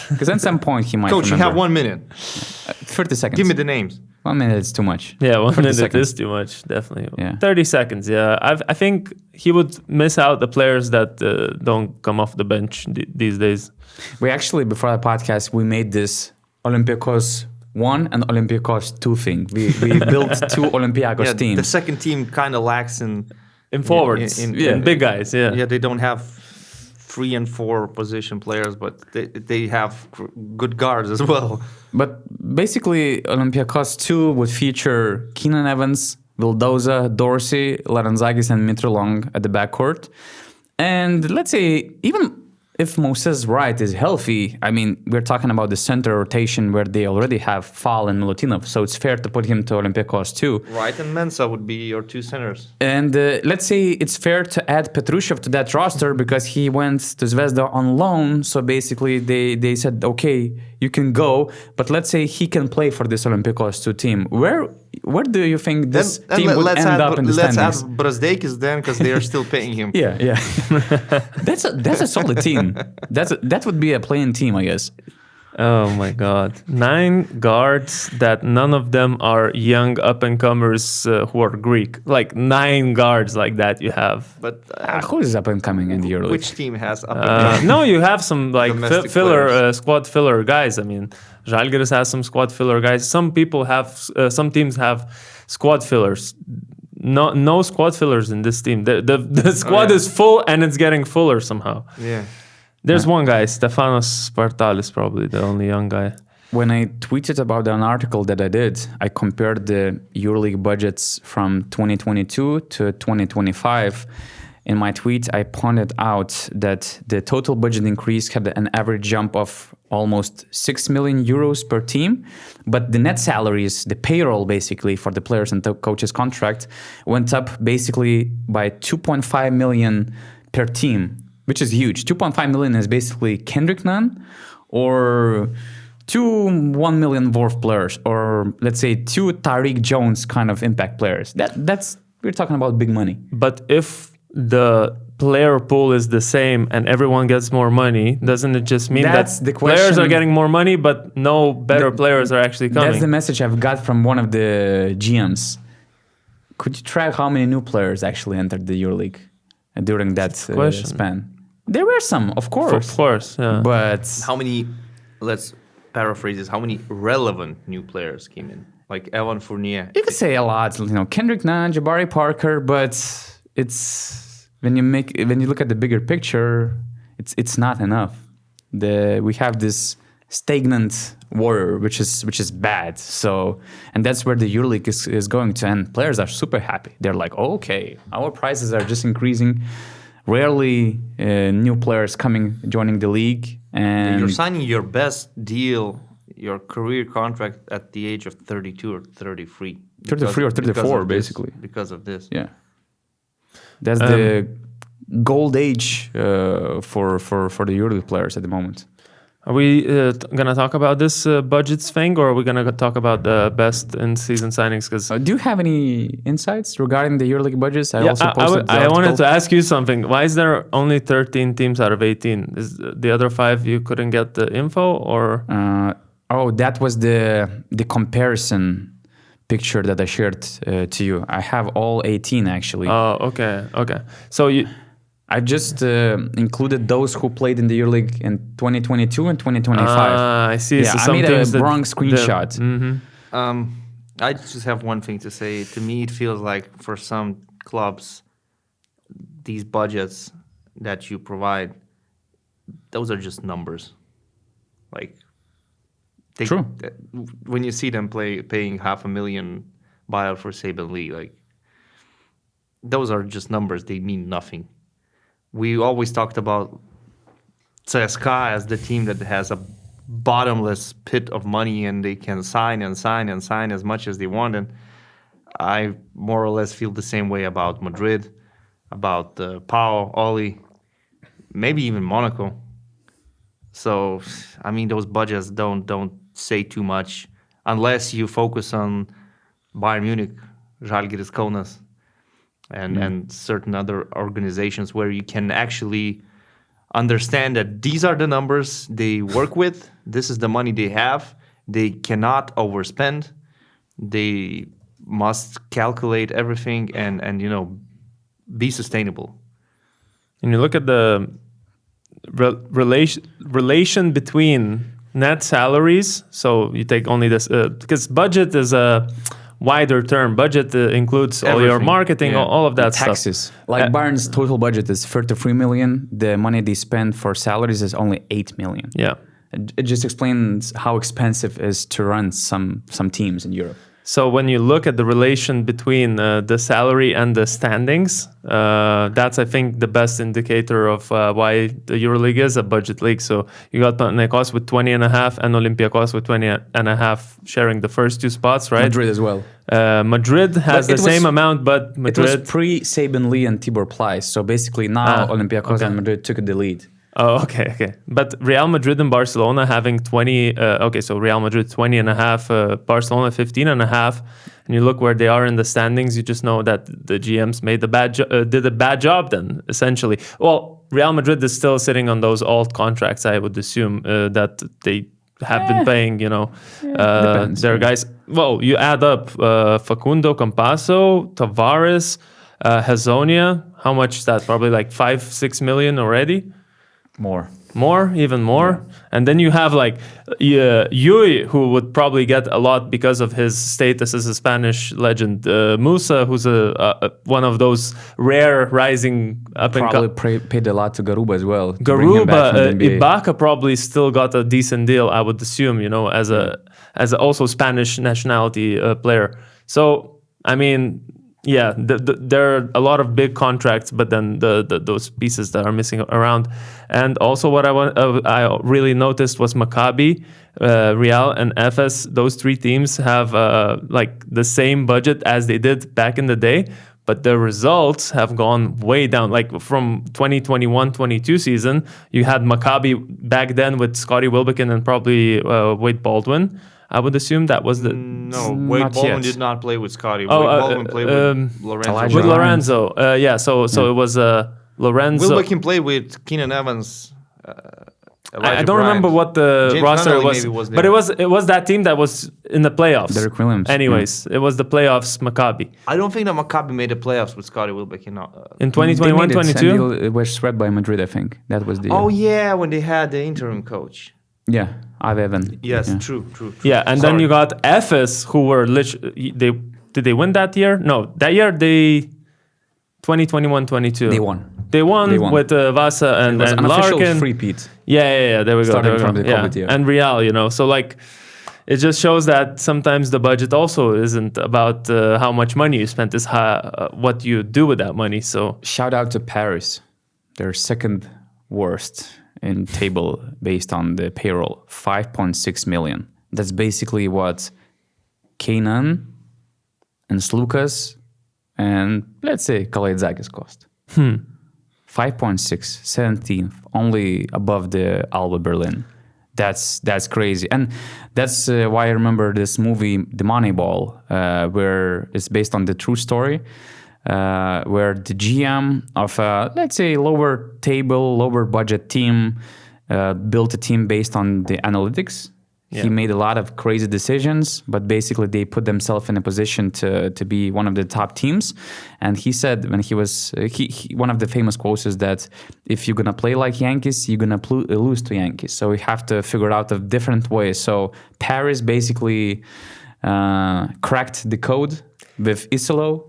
Because at some point he might Coach, remember. you have 1 minute. 30 seconds. Give me the names. 1 minute is too much. Yeah, 1 minute seconds. is too much, definitely. Yeah. 30 seconds, yeah. I think he would miss out the players that don't come off the bench these days. We actually, before the podcast, we made this Olympiacos 1 and Olympiacos 2 thing. We built 2 Olympiacos teams. The second team kind of lacks in forwards, in big guys, yeah. Yeah, they don't have 3 and 4 position players, but they have good guards as well. But basically, Olympiacos 2 would feature Keenan Evans, Vildoza, Dorsey, Laranzakis, and Mitrolong at the backcourt. And let's say, even if Moses Wright is healthy, I mean, we're talking about the center rotation where they already have Fall and Milutinov, so it's fair to put him to Olympiacos too. Wright and Mensah would be your 2 centers. And let's say it's fair to add Petrushev to that roster because he went to Zvezda on loan. So basically they said, okay, you can go, but let's say he can play for this Olympiacos 2 team. Where do you think this team would end up in the standings? Let's add Brazdeikis then, because they are still paying him. Yeah. That's a solid team. That would be a playing team, I guess. Oh my God. 9 guards that none of them are young up-and-comers who are Greek. Like 9 guards like that you have. But who is up-and-coming in the EuroLeague? which team has up-and-coming? No, you have some like Domestic filler, squad filler guys. I mean, Žalgiris has some squad filler guys. Some people have, some teams have squad fillers. No squad fillers in this team. The squad is full and it's getting fuller somehow. Yeah. There's one guy, Stefanos Spartalis, probably the only young guy. When I tweeted about an article that I did, I compared the EuroLeague budgets from 2022 to 2025. In my tweet, I pointed out that the total budget increase had an average jump of almost 6 million euros per team, but the net salaries, the payroll basically for the players and the coaches' contract, went up basically by 2.5 million per team, which is huge. 2.5 million is basically Kendrick Nunn or 2 1 million worth players, or let's say 2 Tariq Jones kind of impact players. That's we're talking about big money. But if the player pool is the same and everyone gets more money, doesn't it just mean That's that the players are question. getting more money, but no better players are actually coming? That's the message I've got from one of the GMs. Could you track how many new players actually entered the EuroLeague during that span? There were some, of course. Of course, yeah. But How many, let's paraphrase this, how many relevant new players came in? Like Evan Fournier. you could say a lot, Kendrick Nunn, Jabari Parker, but it's when you look at the bigger picture, it's not enough. We have this stagnant water, which is bad. So, and that's where the EuroLeague is going to end. Players are super happy. They're like, oh, okay, our prices are just increasing. Rarely new players joining the league, and You're signing your best deal, your career contract at the age of 32 or 33. 33 or 34, basically. Because of this. yeah, that's the gold age for the EuroLeague players at the moment. Are we going to talk about this budgets thing, or are we going to talk about the best in-season signings? Because Do you have any insights regarding the EuroLeague budgets? I wanted to ask you something. Why is there only 13 teams out of 18? Is the other 5 you couldn't get the info, or? That was the comparison picture that I shared to you. I have all 18 actually. Oh, okay. So I just included those who played in the EuroLeague in 2022 and 2025. I see. Yeah, so I made a wrong screenshot. I just have one thing to say. To me, it feels like for some clubs, these budgets that you provide, those are just numbers. Like, True. When you see them paying $500,000 buyout for Saben Lee, like, those are just numbers. They mean nothing. We always talked about CSKA as the team that has a bottomless pit of money and they can sign and sign and sign as much as they want. And I more or less feel the same way about Madrid, about Pau, Oli, maybe even Monaco. So, I mean, those budgets don't say too much unless you focus on Bayern Munich, Žalgiris Kaunas, and certain other organizations where you can actually understand that these are the numbers they work with. This is the money they have. They cannot overspend. They must calculate everything and be sustainable. And you look at the relation between net salaries. So you take only this because budget is a wider term. Budget includes all your marketing, all of that taxes. stuff. Like Bayern's total budget is 33 million. The money they spend for salaries is only 8 million. Yeah. It just explains how expensive it is to run some teams in Europe. So when you look at the relation between the salary and the standings, that's, I think, the best indicator of why the EuroLeague is a budget league. So you got Panathinaikos with 20.5 and Olympiacos with 20.5 sharing the first two spots, right? Madrid as well. Madrid has the same amount, but Madrid... It was pre-Saben Lee and Tibor Pleiss. So basically now Olympiacos and Madrid took the lead. Oh, okay. But Real Madrid and Barcelona having 20, so Real Madrid 20.5, Barcelona 15.5, and you look where they are in the standings, you just know that the GMs did a bad job then, essentially. Well, Real Madrid is still sitting on those old contracts, I would assume, that they have been paying, their guys. Well, you add up Facundo Campasso, Tavares, Hazonia, how much is that? Probably like 5-6 million already? Even more. Yeah. And then you have like Yui, who would probably get a lot because of his status as a Spanish legend. Musa, who's one of those rare rising up and probably paid a lot to Garuba as well. Garuba, Ibaka probably still got a decent deal, I would assume, as a also Spanish nationality player. So I mean, yeah, there are a lot of big contracts, but then those pieces that are missing around. And also what I really noticed was Maccabi, Real, and Efes. Those three teams have like the same budget as they did back in the day, but their results have gone way down. Like from 2021-22 season, you had Maccabi back then with Scotty Wilbekin and probably Wade Baldwin. I would assume that was the... No, Wade Baldwin did not play with Scotty. Wade Baldwin played with Lorenzo. With Lorenzo. So it was Lorenzo. Wilbekin played with Keenan Evans. I don't remember what the James roster Connolly was. But it was that team that was in the playoffs. Derek Williams. Anyways, it was the playoffs, Maccabi. I don't think that Maccabi made the playoffs with Scotty Wilbekin. In 2021-22? It was swept by Madrid, I think. That was the... Oh, yeah, when they had the interim coach. Yeah, Avevan. Yes, yeah. True. Yeah, and then you got Efes, who were literally... Did they win that year? No, that year they... 2021-22. They won with Vasa and Larkin. Larkin. Three-peat. Yeah. There we go. From the COVID year. And Real, So like, it just shows that sometimes the budget also isn't about how much money you spent, it's what you do with that money. So shout out to Paris. They're second worst in table based on the payroll, 5.6 million. That's basically what Kenan and Slukas and let's say Kalaitzakis cost. 5.6, 17th, only above the Alba Berlin. That's crazy. And that's why I remember this movie, The Moneyball, where it's based on the true story, where the GM of let's say lower table, lower budget team built a team based on the analytics. Yeah. He made a lot of crazy decisions, but basically they put themselves in a position to be one of the top teams. And he said when he was, one of the famous quotes is that if you're going to play like Yankees, you're going to lose to Yankees. So we have to figure out a different way. So Paris basically cracked the code with Isolo.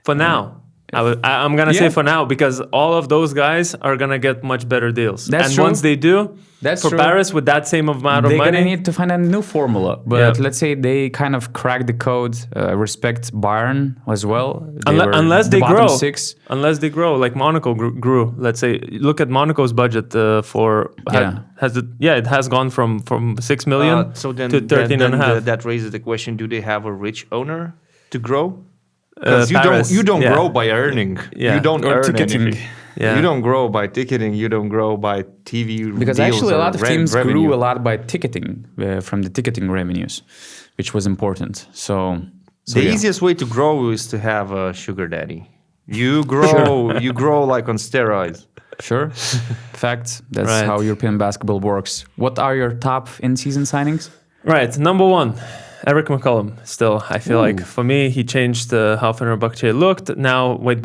For now. I'm going to say for now, because all of those guys are going to get much better deals. That's true. Once they do, for Paris with that same amount of money... They're going to need to find a new formula. But let's say they kind of crack the code, respect Bayern as well. Unless they grow. Six. Unless they grow, like Monaco grew. Let's say, look at Monaco's budget for... it has gone from 6 million to 13.5. That raises the question, do they have a rich owner to grow? Because you don't grow by earning. Yeah. You don't earn ticketing. anything. Yeah. You don't grow by ticketing. You don't grow by TV because deals actually a lot of teams revenue. grew a lot by ticketing from the ticketing revenues, which was important. So the easiest way to grow is to have a sugar daddy. You grow. You grow like on steroids. Sure. Fact. That's Right. how European basketball works. What are your top in-season signings? Right, number one, Eric McCollum. Still, I feel like for me, he changed how Fenerbahce looked. Now Wade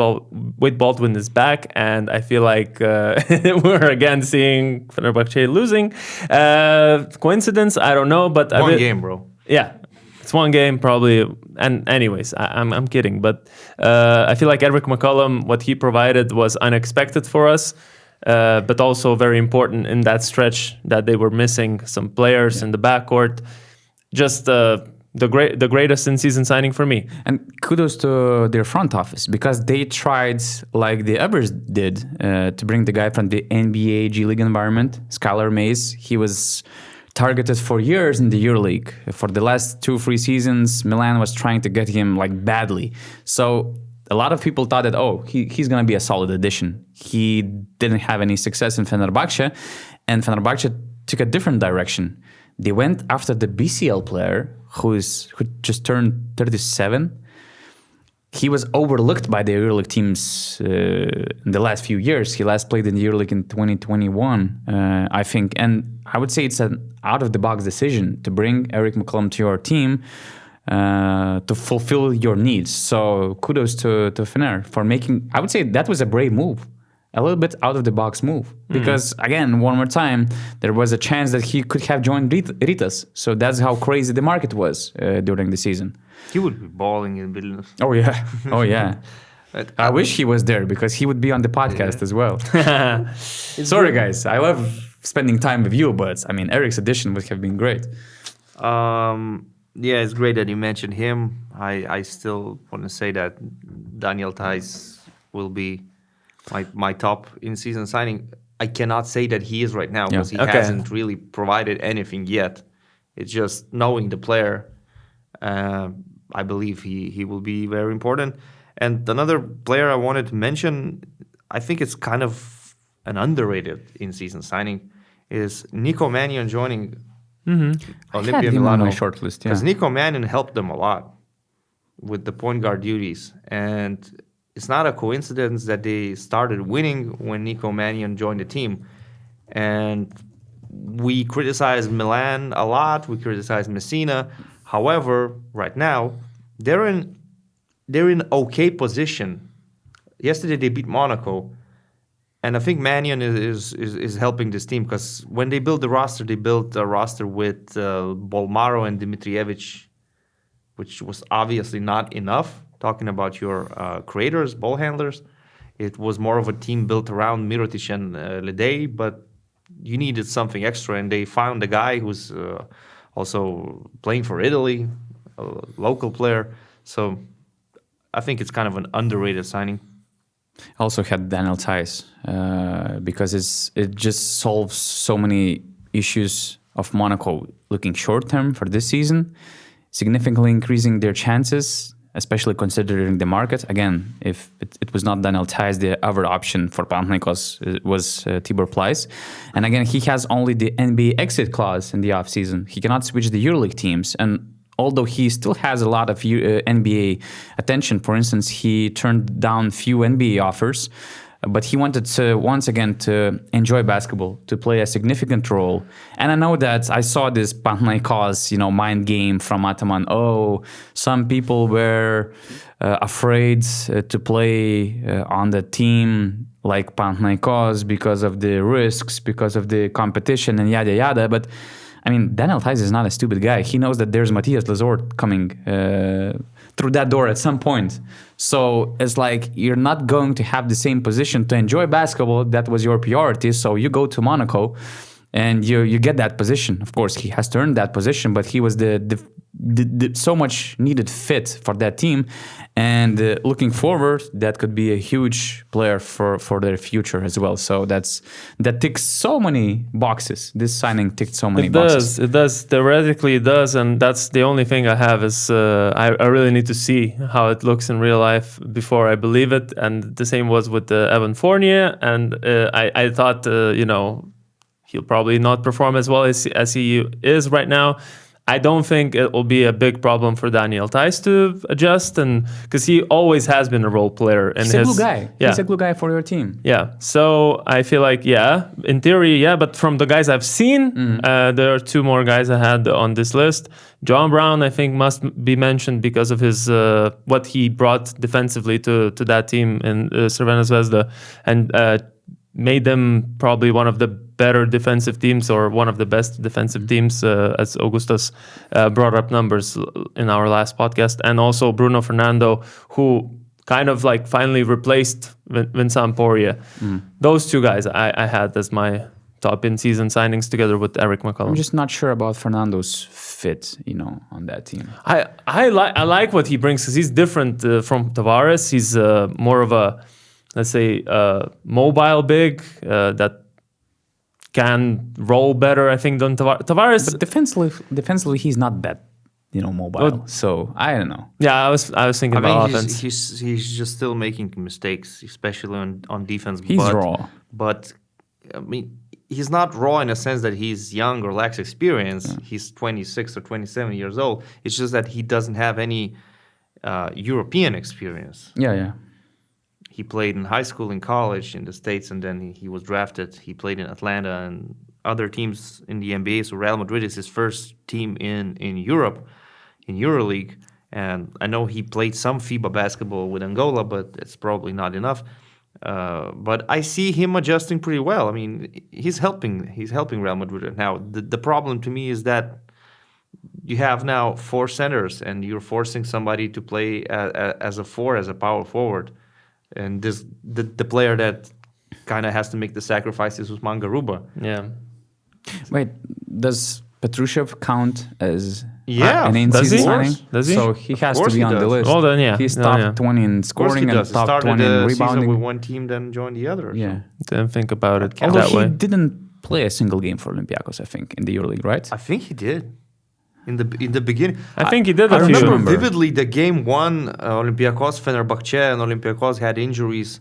Baldwin is back, and I feel like we're again seeing Fenerbahce losing. Coincidence? I don't know, but One game, bro. Yeah, it's one game probably. And anyways, I'm kidding, but I feel like Eric McCollum, what he provided was unexpected for us. But also very important in that stretch that they were missing some players in the backcourt. Just the greatest in-season signing for me. And kudos to their front office because they tried, like the others did, to bring the guy from the NBA G League environment, Skylar Mays. He was targeted for years in the EuroLeague. For the last 2-3 seasons, Milan was trying to get him like badly. So a lot of people thought that, he's going to be a solid addition. He didn't have any success in Fenerbahce, and Fenerbahce took a different direction. They went after the BCL player who just turned 37. He was overlooked by the EuroLeague teams in the last few years. He last played in the EuroLeague in 2021, I think. And I would say it's an out-of-the-box decision to bring Eric McCollum to your team to fulfill your needs. So kudos to Fener for making, I would say that was a brave move. A little bit out-of-the-box move. Because, again, one more time, there was a chance that he could have joined Rytis. So that's how crazy the market was during the season. He would be balling in Vilnius. Oh, yeah. Oh, yeah. I wish he was there because he would be on the podcast as well. Sorry, guys. I love spending time with you, but, I mean, Eric's addition would have been great. Yeah, it's great that you mentioned him. I still want to say that Daniel Theis will be my top in-season signing. I cannot say that he is right now because he hasn't really provided anything yet. It's just knowing the player. I believe he will be very important. And another player I wanted to mention, I think it's kind of an underrated in-season signing, is Nico Mannion joining Olympia Milano. On my short list, because Nico Mannion helped them a lot with the point guard duties. And it's not a coincidence that they started winning when Nico Mannion joined the team. And we criticize Milan a lot. We criticize Messina. However, right now, they're in okay position. Yesterday they beat Monaco. And I think Mannion is helping this team because when they built the roster, they built a roster with Bolmaro and Dimitrijevic, which was obviously not enough. Talking about your creators, ball handlers, it was more of a team built around Mirotic and Ledej, but you needed something extra, and they found a guy who's also playing for Italy, a local player. So I think it's kind of an underrated signing. Also had Daniel Theis because it just solves so many issues of Monaco looking short term for this season, significantly increasing their chances, especially considering the market. Again, if it was not Daniel Theis, the other option for Panathinaikos was Tibor Pleiss. And again, he has only the NBA exit clause in the offseason. He cannot switch the EuroLeague teams. And although he still has a lot of NBA attention, for instance, he turned down few NBA offers, but he wanted to, once again, to enjoy basketball, to play a significant role. And I know that I saw this Panathinaikos, mind game from Ataman. Some people were afraid to play on the team like Panathinaikos because of the risks, because of the competition and yada yada. But I mean, Daniel Theis is not a stupid guy. He knows that there's Matthias Lezort coming through that door at some point. So it's like you're not going to have the same position to enjoy basketball. That was your priority. So you go to Monaco and you get that position. Of course, he has to earn that position, but he was the so much needed fit for that team. And looking forward, that could be a huge player for their future as well. So that ticks so many boxes. This signing ticked so many boxes. It does. Theoretically, it does. And that's the only thing I have is I really need to see how it looks in real life before I believe it. And the same was with Evan Fournier. And I thought, he'll probably not perform as well as he is right now. I don't think it will be a big problem for Daniel Theis to adjust, and because he always has been a role player. And he's a glue guy. Yeah. He's a glue guy for your team. Yeah. So I feel like, in theory, but from the guys I've seen, there are 2 more guys I had on this list. John Brown, I think, must be mentioned because of his what he brought defensively to that team in Crvena Zvezda, and made them probably one of the better defensive teams, or one of the best defensive teams, as Augustas brought up numbers in our last podcast. And also Bruno Fernando, who kind of like finally replaced Vincent Poirier. Those 2 guys I had as my top in-season signings, together with Eric McCollum. I'm just not sure about Fernando's fit, on that team. I like what he brings, because he's different from Tavares. He's more of a, let's say, mobile big that can roll better, I think, than Tavares. But defensively, he's not that, mobile. So I don't know. Yeah, I was thinking about offense. He's just still making mistakes, especially on defense. He's raw. But I mean, he's not raw in a sense that he's young or lacks experience. Yeah. He's 26 or 27 years old. It's just that he doesn't have any European experience. Yeah. He played in high school, in college, in the States, and then he was drafted. He played in Atlanta and other teams in the NBA. So Real Madrid is his first team in Europe, in EuroLeague. And I know he played some FIBA basketball with Angola, but it's probably not enough. But I see him adjusting pretty well. I mean, he's helping Real Madrid now. The problem to me is that you have now 4 centers, and you're forcing somebody to play as a 4, as a power forward. And the player that kind of has to make the sacrifices was Mangaruba. Yeah. Wait, does Petrushev count as an in-season signing? Does he? So he has to be on the list. Oh, then yeah. He's top 20 in scoring and top 20 in rebounding. With one team, then joined the other. Yeah. Didn't think about it Although that way. He didn't play a single game for Olympiacos, I think, in the EuroLeague, right? I think he did. In the beginning, I think he did. I remember vividly the game 1, Olympiacos Fenerbahce, and Olympiacos had injuries.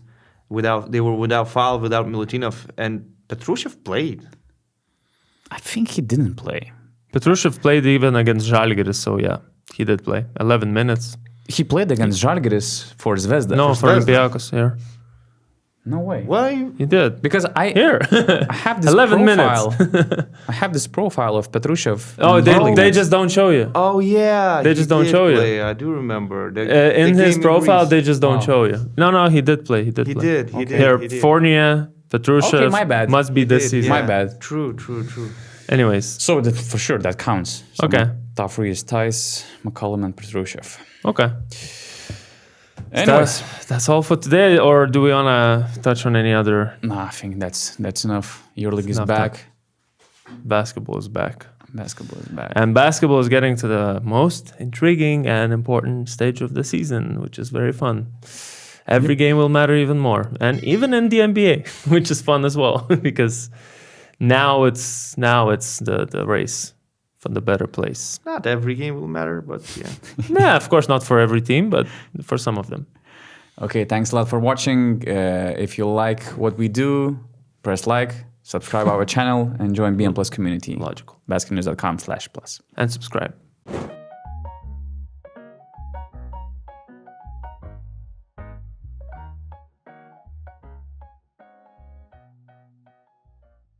They were without Fall, without Milutinov, and Petrushev played. I think he didn't play. Petrushev played even against Žalgiris, so yeah, he did play 11 minutes. He played against Žalgiris for Zvezda. No, for Olympiacos. Yeah. No way. Why? He did. Because I have this 11 profile. minutes. I have this profile of Petrushev. Oh, they just don't show you. Oh, yeah. They just don't show you. I do remember. In his profile, they just don't show you. No, he did play. He did. Here, Fournier, Petrushev. Okay, my bad. Must be this season. My bad. True. Anyways. So for sure, that counts. So okay. Top 3 is Theis, McCollum, and Petrushev. Okay. Anyways, that's all for today, or do we want to touch on any other? Nah, I think that's enough. EuroLeague is back. Basketball is back. And basketball is getting to the most intriguing and important stage of the season, which is very fun. Every game will matter even more. And even in the NBA, which is fun as well, because now it's the race for the better place. Not every game will matter, but yeah. Yeah, of course not for every team, but for some of them. Okay, thanks a lot for watching. If you like what we do, press like, subscribe our channel, and join BN Plus community. Logical. BasketNews.com/plus. And subscribe.